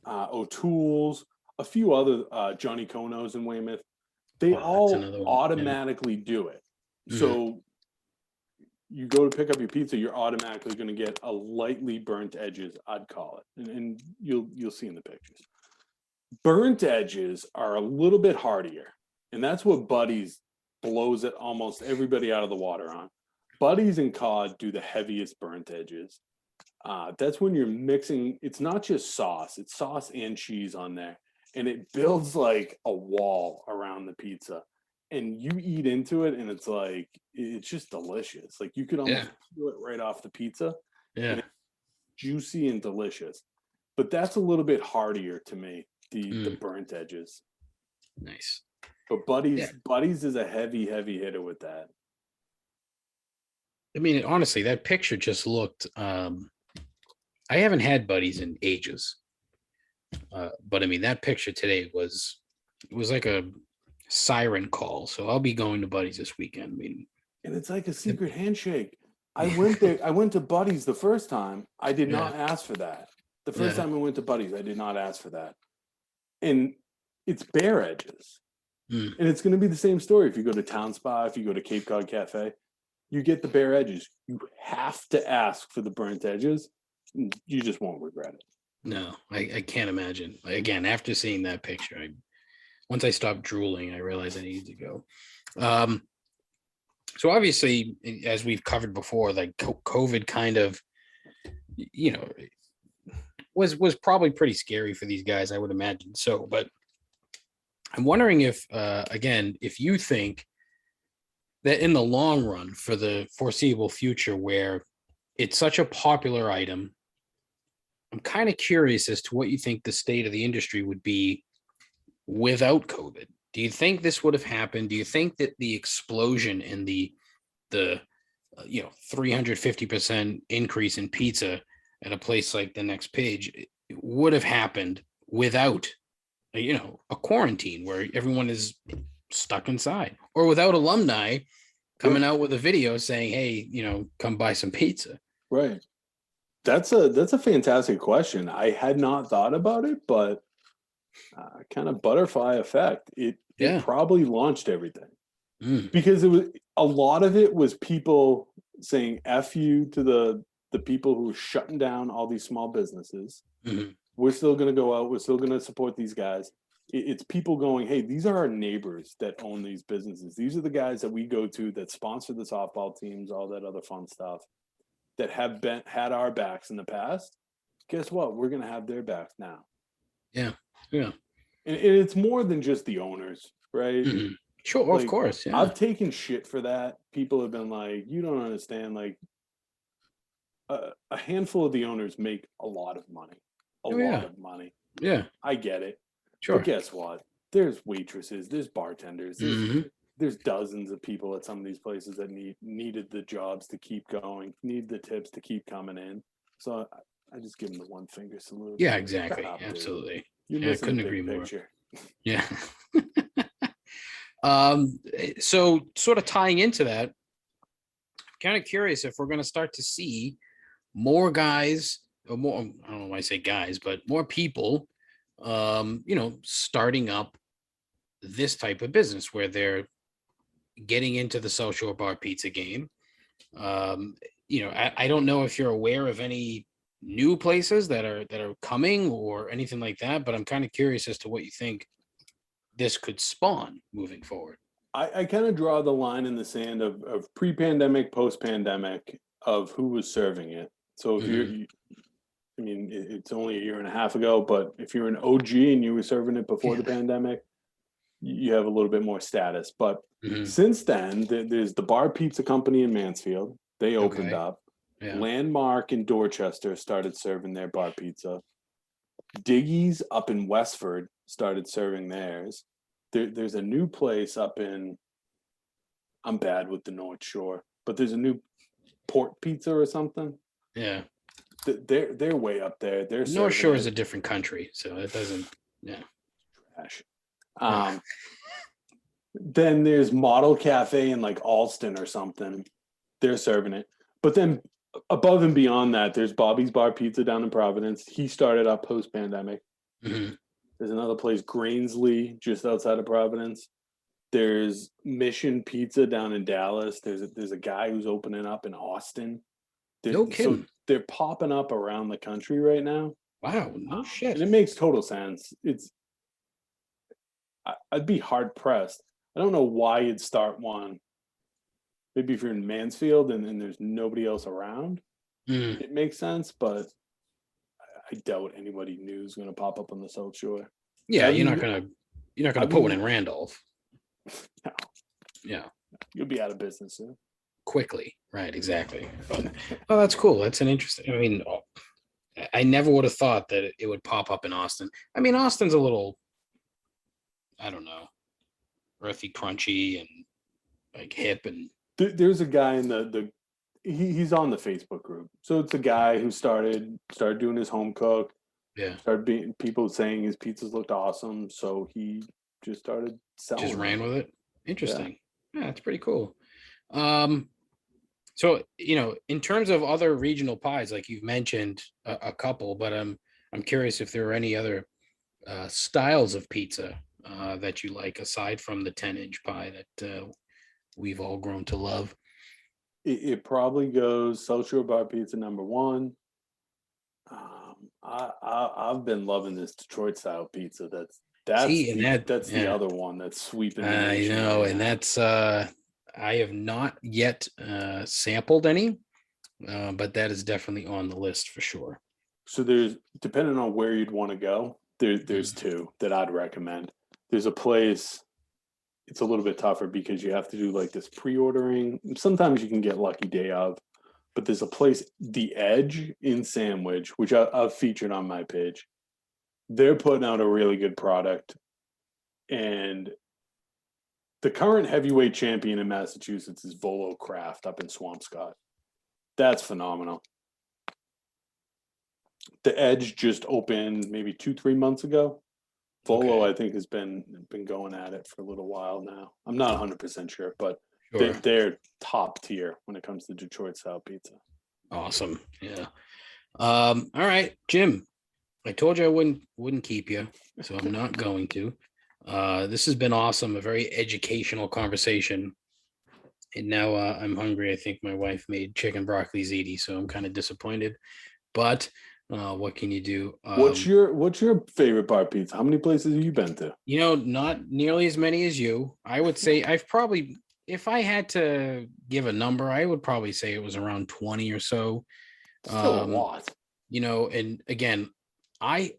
O'Toole's, a few other Johnny Konos in Weymouth, they all automatically do it. So you go to pick up your pizza, you're automatically going to get a lightly burnt edges, I'd call it. And you'll see in the pictures. Burnt edges are a little bit hardier. And that's what Buddies blows it almost everybody out of the water on. Buddies and Cod do the heaviest burnt edges. That's when you're mixing, it's not just sauce, it's sauce and cheese on there. And it builds like a wall around the pizza. And you eat into it and it's like, it's just delicious. Like you could almost peel it right off the pizza. Yeah. And it's juicy and delicious. But that's a little bit hardier to me, the burnt edges. Nice. But Buddies is a heavy hitter with that. I mean, honestly, that picture just looked, I haven't had Buddies in ages. But I mean, that picture today was like a siren call. So I'll be going to Buddies this weekend. I mean, and it's like a secret handshake. I went there. I went to Buddies the first time. I did not ask for that. The first time I went to Buddies, I did not ask for that. And it's bare edges. And it's going to be the same story if you go to Town Spa, if you go to Cape Cod Cafe, you get the bare edges. You have to ask for the burnt edges. You just won't regret it. No, I can't imagine. Again, after seeing that picture, once I stopped drooling, I realized I needed to go. So obviously, as we've covered before, like COVID kind of, was probably pretty scary for these guys, I would imagine. So, but I'm wondering if, again, if you think that in the long run, for the foreseeable future, where it's such a popular item, I'm kind of curious as to what you think the state of the industry would be without COVID. Do you think this would have happened? Do you think that the explosion in the 350% increase in pizza at a place like the Next Page would have happened without a quarantine where everyone is stuck inside, or without alumni coming Yeah. out with a video saying, "Hey, come buy some pizza." Right. That's a fantastic question. I had not thought about it, but kind of butterfly effect. It Yeah. probably launched everything Mm. because it was a lot of it was people saying "f you" to the people who were shutting down all these small businesses. Hmm. We're still going to go out. We're still going to support these guys. It's people going, hey, these are our neighbors that own these businesses. These are the guys that we go to that sponsor the softball teams, all that other fun stuff, that have had our backs in the past. Guess what? We're going to have their backs now. Yeah. Yeah. And it's more than just the owners, right? Hmm. Sure. Of Like, course. Yeah. I've taken shit for that. People have been like, you don't understand. Like, a handful of the owners make a lot of money. A Oh lot yeah. of money. Yeah. I get it. But Sure. guess what? There's waitresses, there's bartenders, Hmm. there's dozens of people at some of these places that needed the jobs to keep going, need the tips to keep coming in. So I just give them the one finger salute. Yeah. Like, shut Exactly. up, dude. Absolutely. You're Yeah. I missing the couldn't agree big more. picture. Yeah. So sort of tying into that, kind of curious if we're going to start to see more guys, or more, I don't know why I say guys, but more people, starting up this type of business where they're getting into the social bar pizza game. I don't know if you're aware of any new places that are coming or anything like that, but I'm kind of curious as to what you think this could spawn moving forward. I kind of draw the line in the sand of pre-pandemic, post-pandemic of who was serving it. So if Mhm. I mean, it's only a year and a half ago, but if you're an OG and you were serving it before the Yeah. pandemic, you have a little bit more status. But Mhm. since then, there's the Bar Pizza Company in Mansfield. They opened Okay. up. Yeah. Landmark in Dorchester started serving their bar pizza. Diggy's up in Westford started serving theirs. There's a new place up in, I'm bad with the North Shore, but there's a new Port Pizza or something. Yeah. They're way up there. They're North serving Shore is it. a different country, so it doesn't. Yeah. Trash. Yeah. Then there's Model Cafe in like Alston or something. They're serving it. But then above and beyond that, there's Bobby's Bar Pizza down in Providence. He started up post pandemic. Mhm. There's another place, Grainsley, just outside of Providence. There's Mission Pizza down in Dallas. There's a guy who's opening up in Austin. No So kidding. they're popping up around the country right now, Wow. No and shit. it makes total sense. I'd be hard pressed. I don't know why you'd start one. Maybe if you're in Mansfield and there's nobody else around, Mm. it makes sense. But I doubt anybody new is going to pop up on the South Shore. Yeah, I've you're not even, gonna you're not gonna I've put one in even, Randolph. no, Yeah, you'll be out of business soon. quickly. Right. Exactly. But oh, that's cool. That's an interesting. I mean, I never would have thought that it would pop up in Austin. I mean, Austin's a little, I don't know, earthy, crunchy, and like hip, and There's a guy in he's on the Facebook group. So it's a guy who started doing his home cook, yeah, started being people saying his pizzas looked awesome. So he just started selling just ran them. with it. Yeah. Interesting. Yeah, that's pretty cool. Um, so in terms of other regional pies, like you've mentioned a couple, but I'm curious if there are any other styles of pizza that you like aside from the 10-inch pie that we've all grown to love. It probably goes South Shore Bar Pizza number one. I've been loving this Detroit style pizza. See, and That's the yeah, other one that's sweeping the I nation know, right and now. that's I have not yet sampled any, but that is definitely on the list for sure. So there's, depending on where you'd want to go, there's Mhm. two that I'd recommend. There's a place, it's a little bit tougher because you have to do like this pre-ordering. Sometimes you can get lucky day of, but there's a place, The Edge in Sandwich, which I've featured on my page. They're putting out a really good product, and the current heavyweight champion in Massachusetts is Volo Craft up in Swampscott. That's phenomenal. The Edge just opened maybe 2-3 months ago. Volo, Okay. I think, has been going at it for a little while now. I'm not 100% sure, but Sure. they're top tier when it comes to Detroit style pizza. Awesome. Yeah. All right, Jim. I told you I wouldn't keep you, so I'm not going to. This has been awesome. A very educational conversation. And now I'm hungry. I think my wife made chicken broccoli ziti, so I'm kind of disappointed. But what can you do? What's your favorite bar pizza? How many places have you been to? Not nearly as many as you. I would say I've probably, if I had to give a number, I would probably say it was around 20 or so. Still a lot. And again, I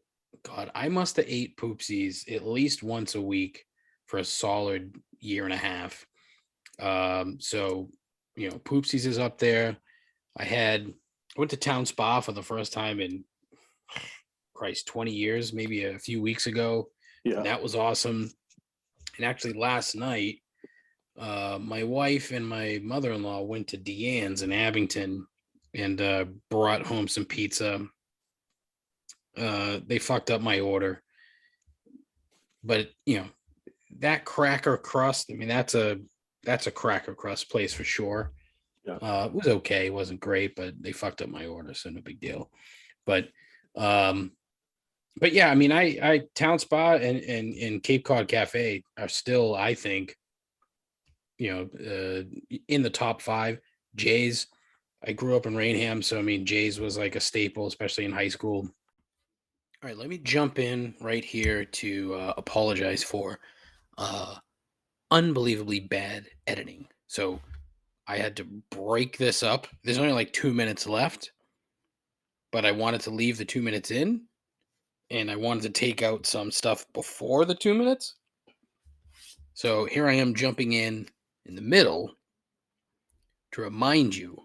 must have ate poopsies at least once a week for a solid year and a half. So poopsies is up there. I went to Town Spa for the first time in Christ 20 years, maybe a few weeks ago. Yeah. And that was awesome. And actually last night, my wife and my mother-in-law went to Deanne's in Abington and brought home some pizza. They fucked up my order, but that cracker crust, I mean, that's a cracker crust place for sure. Yeah. It was okay. It wasn't great, but they fucked up my order, so no big deal. But yeah, I mean, I Town Spa and Cape Cod Cafe are still, I think, in the top 5. Jay's, I grew up in Rainham, so I mean, Jay's was like a staple, especially in high school. All right, let me jump in right here to apologize for unbelievably bad editing. So I had to break this up. There's only like 2 minutes left, but I wanted to leave the 2 minutes in, and I wanted to take out some stuff before the 2 minutes. So here I am jumping in the middle to remind you.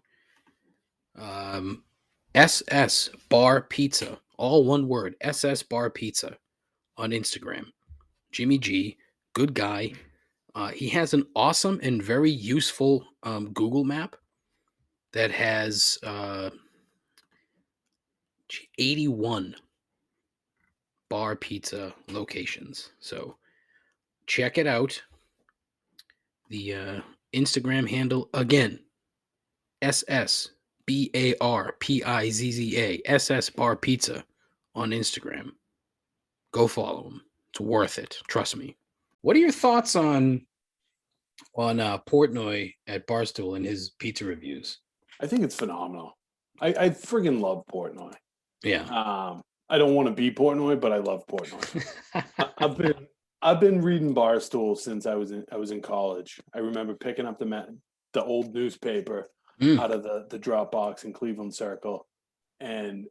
SS Bar Pizza, all one word, SS Bar Pizza on Instagram. Jimmy G, good guy. He has an awesome and very useful Google map that has 81 bar pizza locations. So check it out. The Instagram handle, again, SSBARPIZZA, SS Bar Pizza on Instagram. Go follow him. It's worth it. Trust me. What are your thoughts on Portnoy at Barstool and his pizza reviews? I think it's phenomenal. I friggin' love Portnoy. Yeah. I don't want to be Portnoy, but I love Portnoy. I've been reading Barstool since I was in college. I remember picking up the old newspaper out of the drop box in Cleveland Circle, and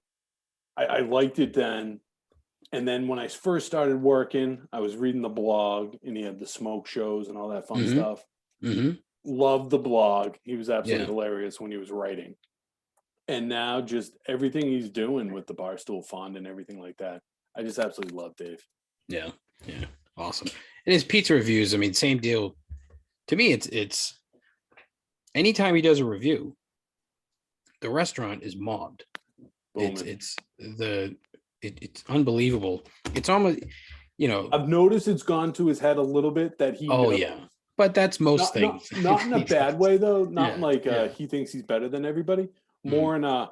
I liked it then. And then when I first started working, I was reading the blog, and he had the smoke shows and all that fun stuff. Loved the blog. He was absolutely hilarious when he was writing. And now just everything he's doing with the Barstool Fund and everything like that, I just absolutely love Dave. Yeah. Awesome. And his pizza reviews, I mean, same deal. To me, it's anytime he does a review, the restaurant is mobbed. It's unbelievable. It's almost, I've noticed it's gone to his head a little bit that he but that's most things. Not in a bad way though. Not he thinks he's better than everybody. More in a,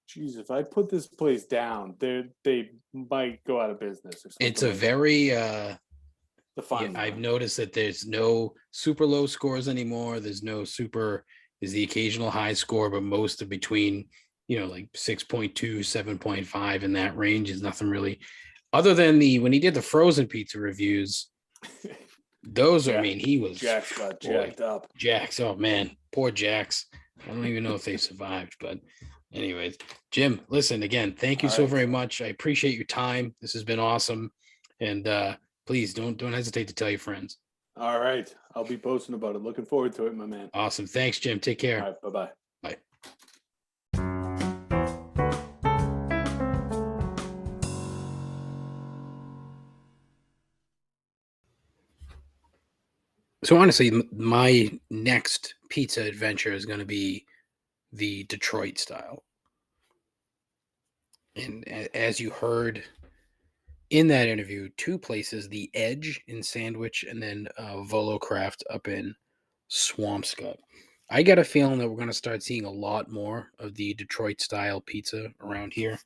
geez, if I put this place down, they might go out of business or something. It's a very I've noticed that there's no super low scores anymore. There's the occasional high score, but most are between, like 6.2, 7.5 in that range. Is nothing really, other than when he did the frozen pizza reviews. Those are, I mean, he was Jax got jacked up. Jax, oh man, poor Jax. I don't even know if they survived, but anyways, Jim, listen, again, thank you so very much. I appreciate your time. This has been awesome. And please don't hesitate to tell your friends. All right. I'll be posting about it. Looking forward to it, my man. Awesome. Thanks, Jim. Take care. All right. Bye-bye. Bye. So honestly, my next pizza adventure is going to be the Detroit style. And as you heard in that interview 2 places, The Edge in Sandwich and then Volocraft up in Swampscott. I got a feeling that we're going to start seeing a lot more of the Detroit style pizza around here.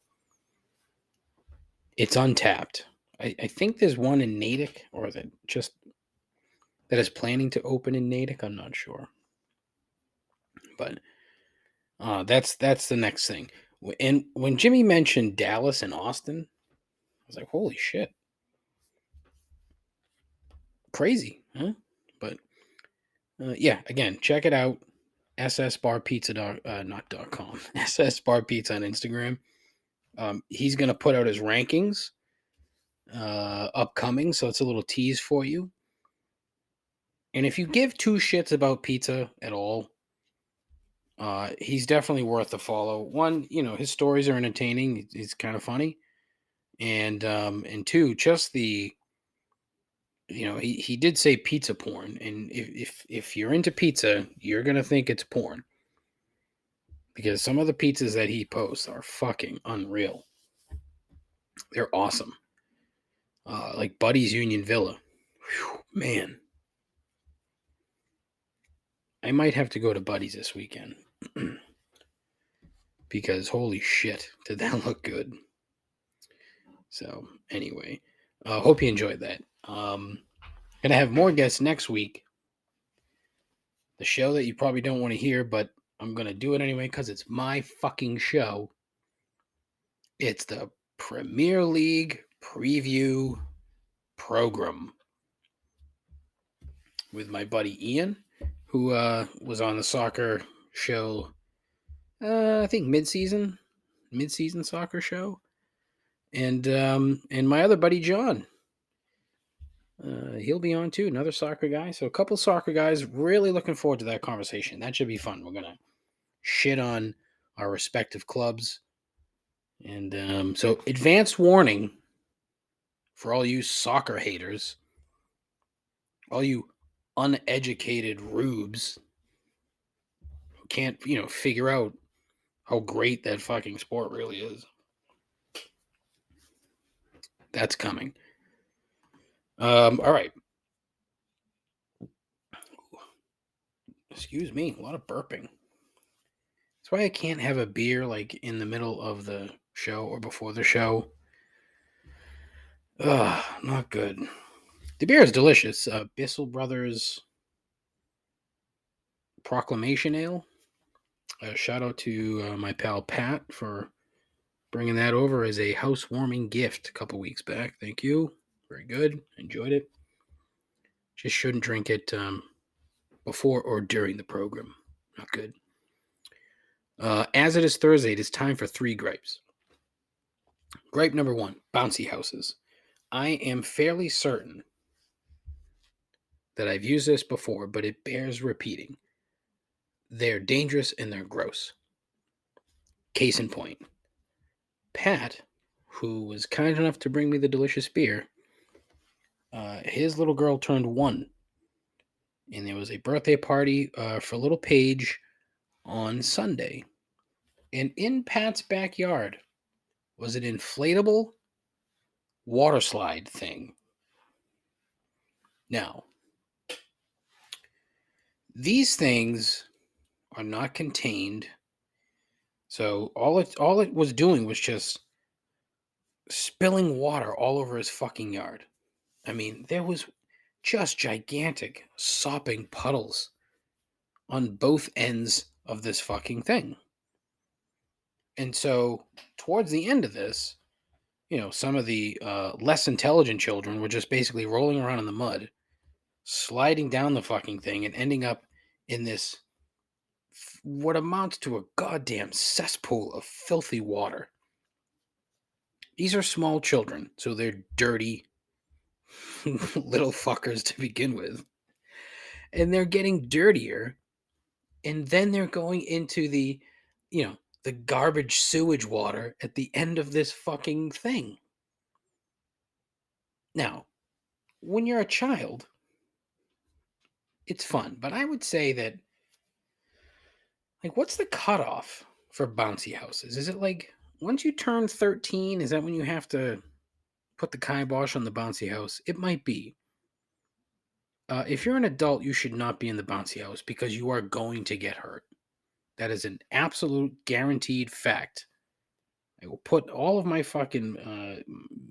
It's untapped. I think there's one in Natick, or that is planning to open in Natick. I'm not sure, but that's the next thing. And when Jimmy mentioned Dallas and Austin, I was like, holy shit, crazy, huh? But yeah, again, check it out. ssbarpizza.com. ssbarpizza on Instagram. He's gonna put out his rankings upcoming, so it's a little tease for you. And if you give 2 shits about pizza at all, he's definitely worth a follow. One, his stories are entertaining. He's kind of funny, and 2, just the he did say pizza porn, and if you're into pizza, you're gonna think it's porn because some of the pizzas that he posts are fucking unreal. They're awesome. Like Buddy's Union Villa. Whew, man. I might have to go to Buddy's this weekend. Because holy shit, did that look good. So anyway, hope you enjoyed that. Gonna have more guests next week. The show that you probably don't want to hear, but I'm gonna do it anyway because it's my fucking show. It's the Premier League preview program with my buddy Ian, who was on the soccer show. I think mid-season soccer show, and my other buddy John. He'll be on too, another soccer guy. So a couple soccer guys. Really looking forward to that conversation. That should be fun. We're gonna shit on our respective clubs, and so advanced warning for all you soccer haters, all you uneducated rubes who can't figure out how great that fucking sport really is. That's coming. All right. Excuse me, a lot of burping. That's why I can't have a beer like in the middle of the show or before the show. Ugh, not good. The beer is delicious. Bissell Brothers Proclamation Ale. Shout out to my pal Pat for bringing that over as a housewarming gift a couple weeks back. Thank you. Very good. Enjoyed it. Just shouldn't drink it before or during the program. Not good. As it is Thursday, it is time for 3 gripes. Gripe number 1, bouncy houses. I am fairly certain that I've used this before, but it bears repeating. They're dangerous and they're gross. Case in point, Pat, who was kind enough to bring me the delicious beer, his little girl turned 1, and there was a birthday party for little Paige on Sunday. And in Pat's backyard was an inflatable water slide thing. Now, these things are not contained. So all it was doing was just spilling water all over his fucking yard. I mean, there was just gigantic sopping puddles on both ends of this fucking thing. And so towards the end of this, some of the less intelligent children were just basically rolling around in the mud, sliding down the fucking thing and ending up in this what amounts to a goddamn cesspool of filthy water. These are small children, so they're dirty little fuckers to begin with. And they're getting dirtier, and then they're going into the garbage sewage water at the end of this fucking thing. Now, when you're a child, it's fun, but I would say that, like, what's the cutoff for bouncy houses? Is it like once you turn 13, is that when you have to put the kibosh on the bouncy house? It might be. If you're an adult, you should not be in the bouncy house because you are going to get hurt. That is an absolute guaranteed fact. I will put all of my fucking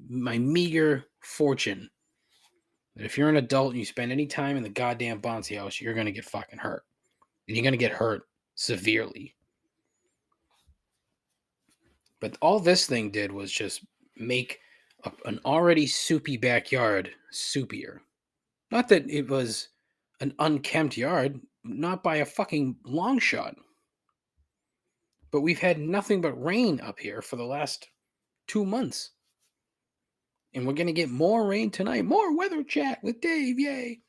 my meager fortune that if you're an adult and you spend any time in the goddamn bouncy house, you're gonna get fucking hurt, and you're gonna get hurt severely. But all this thing did was just make an already soupy backyard soupier. Not that it was an unkempt yard, not by a fucking long shot. But we've had nothing but rain up here for the last 2 months. And we're going to get more rain tonight. More weather chat with Dave. Yay.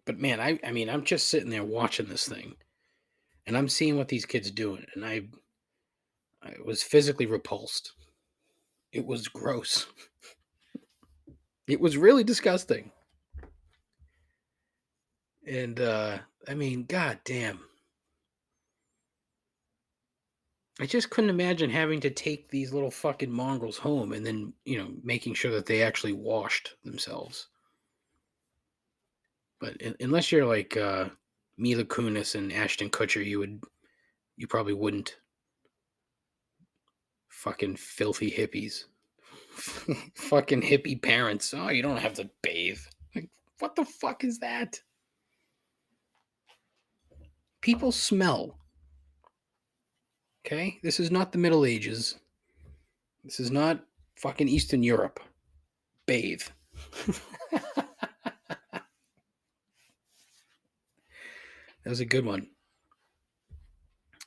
But man, I mean, I'm just sitting there watching this thing. And I'm seeing what these kids doing. And I was physically repulsed. It was gross. It was really disgusting. And I mean, goddamn. I just couldn't imagine having to take these little fucking mongrels home and then, making sure that they actually washed themselves. But unless you're like Mila Kunis and Ashton Kutcher, you probably wouldn't. Fucking filthy hippies. Fucking hippie parents. Oh, you don't have to bathe. Like, what the fuck is that? People smell. Okay? This is not the Middle Ages. This is not fucking Eastern Europe. Bathe. That was a good one.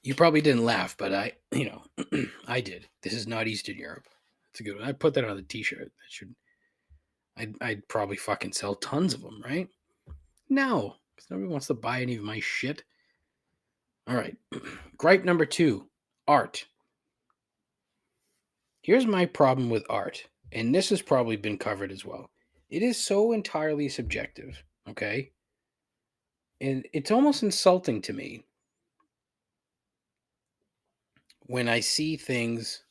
You probably didn't laugh, but I did. This is not Eastern Europe. It's a good one. I put that on the t-shirt. I'd probably fucking sell tons of them, right? No, because nobody wants to buy any of my shit. All right. Gripe number 2, art. Here's my problem with art, and this has probably been covered as well. It is so entirely subjective, okay? And it's almost insulting to me when I see things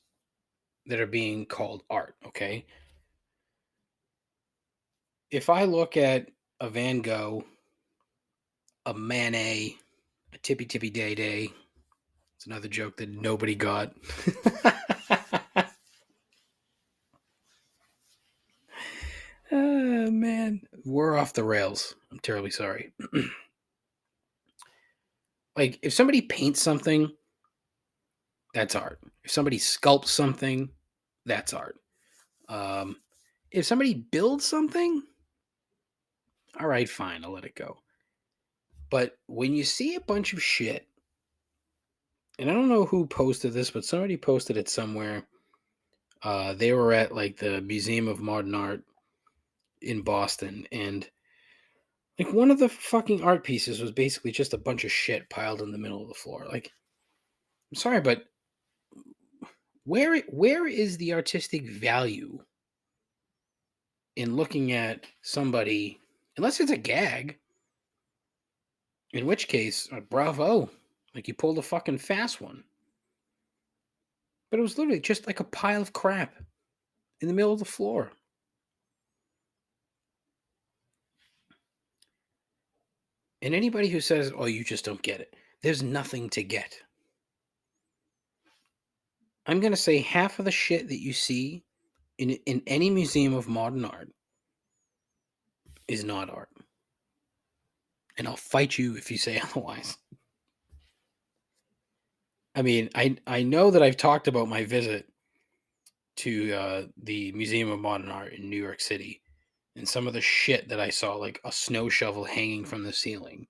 that are being called art, okay? If I look at a Van Gogh, a Manet, a Tippy Tippy Day Day, it's another joke that nobody got. Oh, man. We're off the rails. I'm terribly sorry. Like, if somebody paints something, that's art. If somebody sculpts something, that's art. If somebody builds something, all right, fine, I'll let it go. But when you see a bunch of shit, and I don't know who posted this, but somebody posted it somewhere. They were at like the Museum of Modern Art in Boston, and like one of the fucking art pieces was basically just a bunch of shit piled in the middle of the floor. Like, I'm sorry, but where is the artistic value in looking at somebody, unless it's a gag, in which case, bravo, like you pulled a fucking fast one. But it was literally just like a pile of crap in the middle of the floor. And anybody who says, oh, you just don't get it, there's nothing to get. I'm going to say half of the shit that you see in any museum of modern art is not art. And I'll fight you if you say otherwise. I mean, I know that I've talked about my visit to the Museum of Modern Art in New York City and some of the shit that I saw, like a snow shovel hanging from the ceiling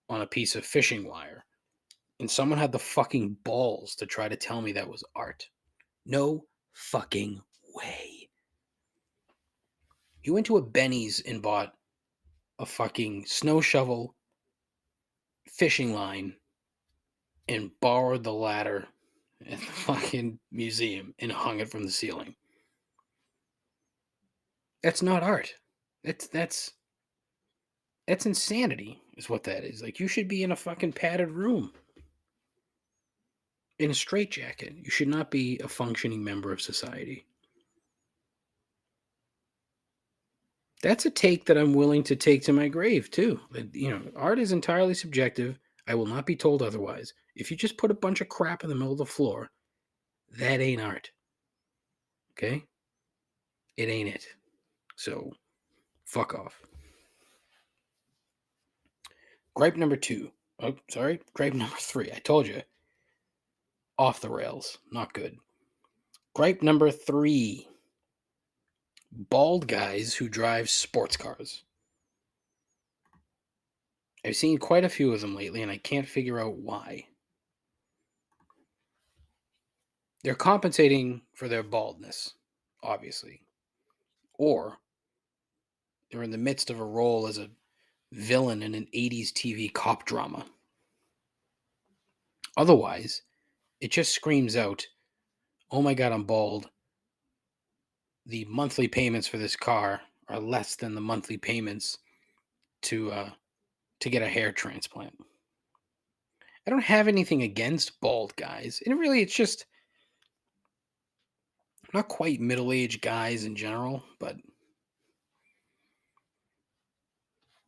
on a piece of fishing wire. And someone had the fucking balls to try to tell me that was art. No fucking way. You went to a Benny's and bought a fucking snow shovel, fishing line, and borrowed the ladder at the fucking museum and hung it from the ceiling. That's not art. That's insanity, is what that is. Like, you should be in a fucking padded room. in a straitjacket. You should not be a functioning member of society. That's a take that I'm willing to take to my grave, too. Art is entirely subjective. I will not be told otherwise. If you just put a bunch of crap in the middle of the floor, that ain't art. Okay? It ain't it. So, fuck off. Gripe number 2. Oh, sorry. Gripe number 3. I told you. Off the rails. Not good. Gripe number 3. Bald guys who drive sports cars. I've seen quite a few of them lately, and I can't figure out why. They're compensating for their baldness, obviously. Or they're in the midst of a role as a villain in an 80s TV cop drama. Otherwise, it just screams out, oh my God, I'm bald. The monthly payments for this car are less than the monthly payments to get a hair transplant. I don't have anything against bald guys. And really, it's just not quite middle-aged guys in general, but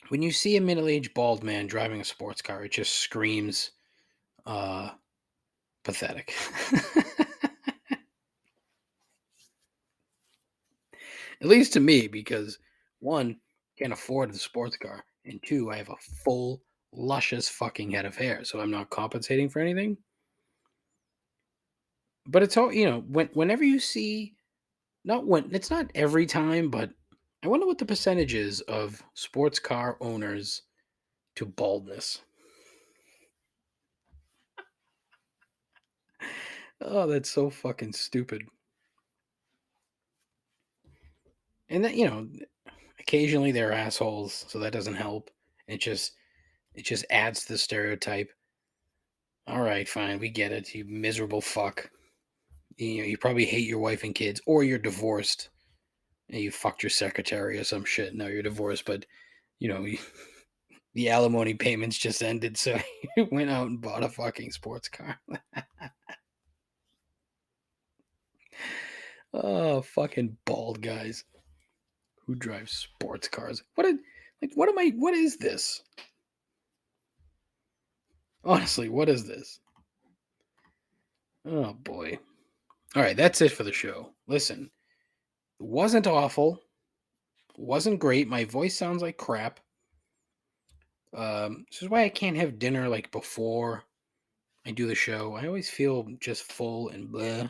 when you see a middle-aged bald man driving a sports car, it just screams pathetic. At least to me, because one, can't afford the sports car, and two, I have a full, luscious fucking head of hair, so I'm not compensating for anything. But it's all, whenever you see, it's not every time, but I wonder what the percentage is of sports car owners to baldness. Oh, that's so fucking stupid. And that, occasionally they're assholes, so that doesn't help. It just adds to the stereotype. All right, fine, we get it. You miserable fuck. You probably hate your wife and kids, or you're divorced and you fucked your secretary or some shit. No, you're divorced, but the alimony payments just ended, so you went out and bought a fucking sports car. Oh, fucking bald guys who drive sports cars. What is this? Honestly, what is this? Oh boy. All right, that's it for the show. Listen, it wasn't awful. Wasn't great. My voice sounds like crap. This is why I can't have dinner like before I do the show. I always feel just full and bleh.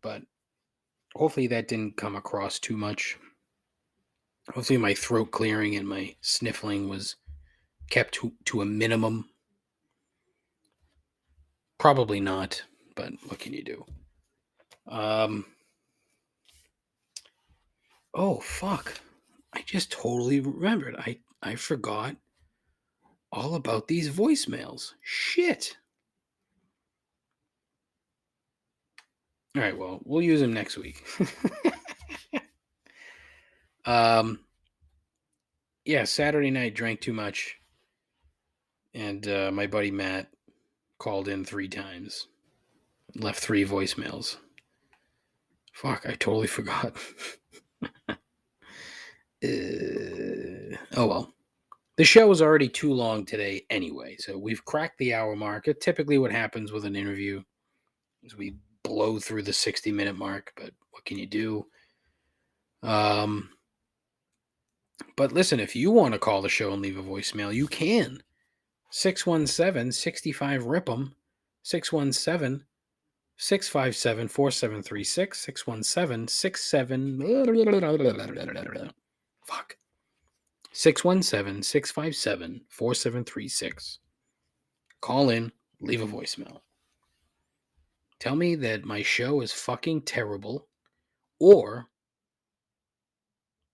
But hopefully that didn't come across too much. Hopefully my throat clearing and my sniffling was kept to a minimum. Probably not, but what can you do? Oh fuck. I just totally remembered. I forgot all about these voicemails. Shit. All right, well, we'll use them next week. Yeah, Saturday night drank too much, and my buddy Matt called in 3 times, left 3 voicemails. Fuck, I totally forgot. Oh well. The show was already too long today anyway, so we've cracked the hour mark. It's typically what happens with an interview is we blow through the 60-minute mark, but what can you do? But listen, if you want to call the show and leave a voicemail, you can. 617-65-RIP'EM, 617-657-4736, 617-67... Fuck. 617-657-4736. Call in, leave a voicemail. Tell me that my show is fucking terrible, or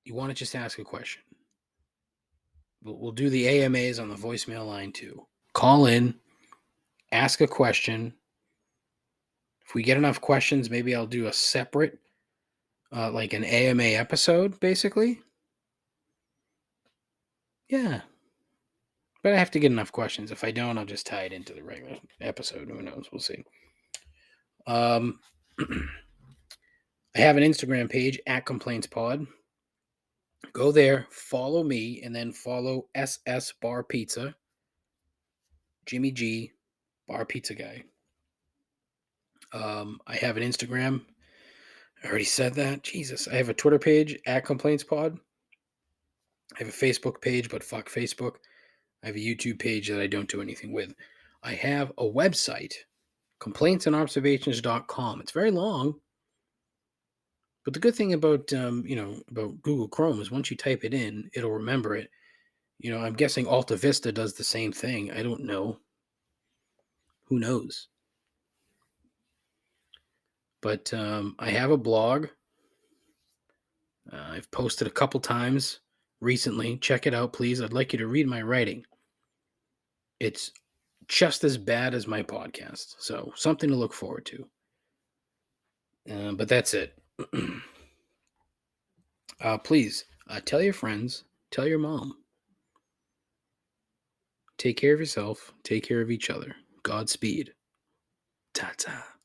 you want to just ask a question. We'll do the AMAs on the voicemail line too. Call in, ask a question. If we get enough questions, maybe I'll do a separate, like an AMA episode, basically. Yeah. But I have to get enough questions. If I don't, I'll just tie it into the regular episode. Who knows? We'll see. I have an Instagram page at ComplaintsPod. Go there, follow me, and then follow SS Bar Pizza, Jimmy G, Bar Pizza Guy. I have an Instagram. I already said that. Jesus. I have a Twitter page at ComplaintsPod. I have a Facebook page, but fuck Facebook. I have a YouTube page that I don't do anything with. I have a website, complaintsandobservations.com. It's very long. But the good thing about about Google Chrome is once you type it in, it'll remember it. I'm guessing Alta Vista does the same thing. I don't know. Who knows? But I have a blog. I've posted a couple times recently. Check it out, please. I'd like you to read my writing. It's just as bad as my podcast. So something to look forward to. But that's it. Please tell your friends, tell your mom. Take care of yourself. Take care of each other. Godspeed. Ta-ta.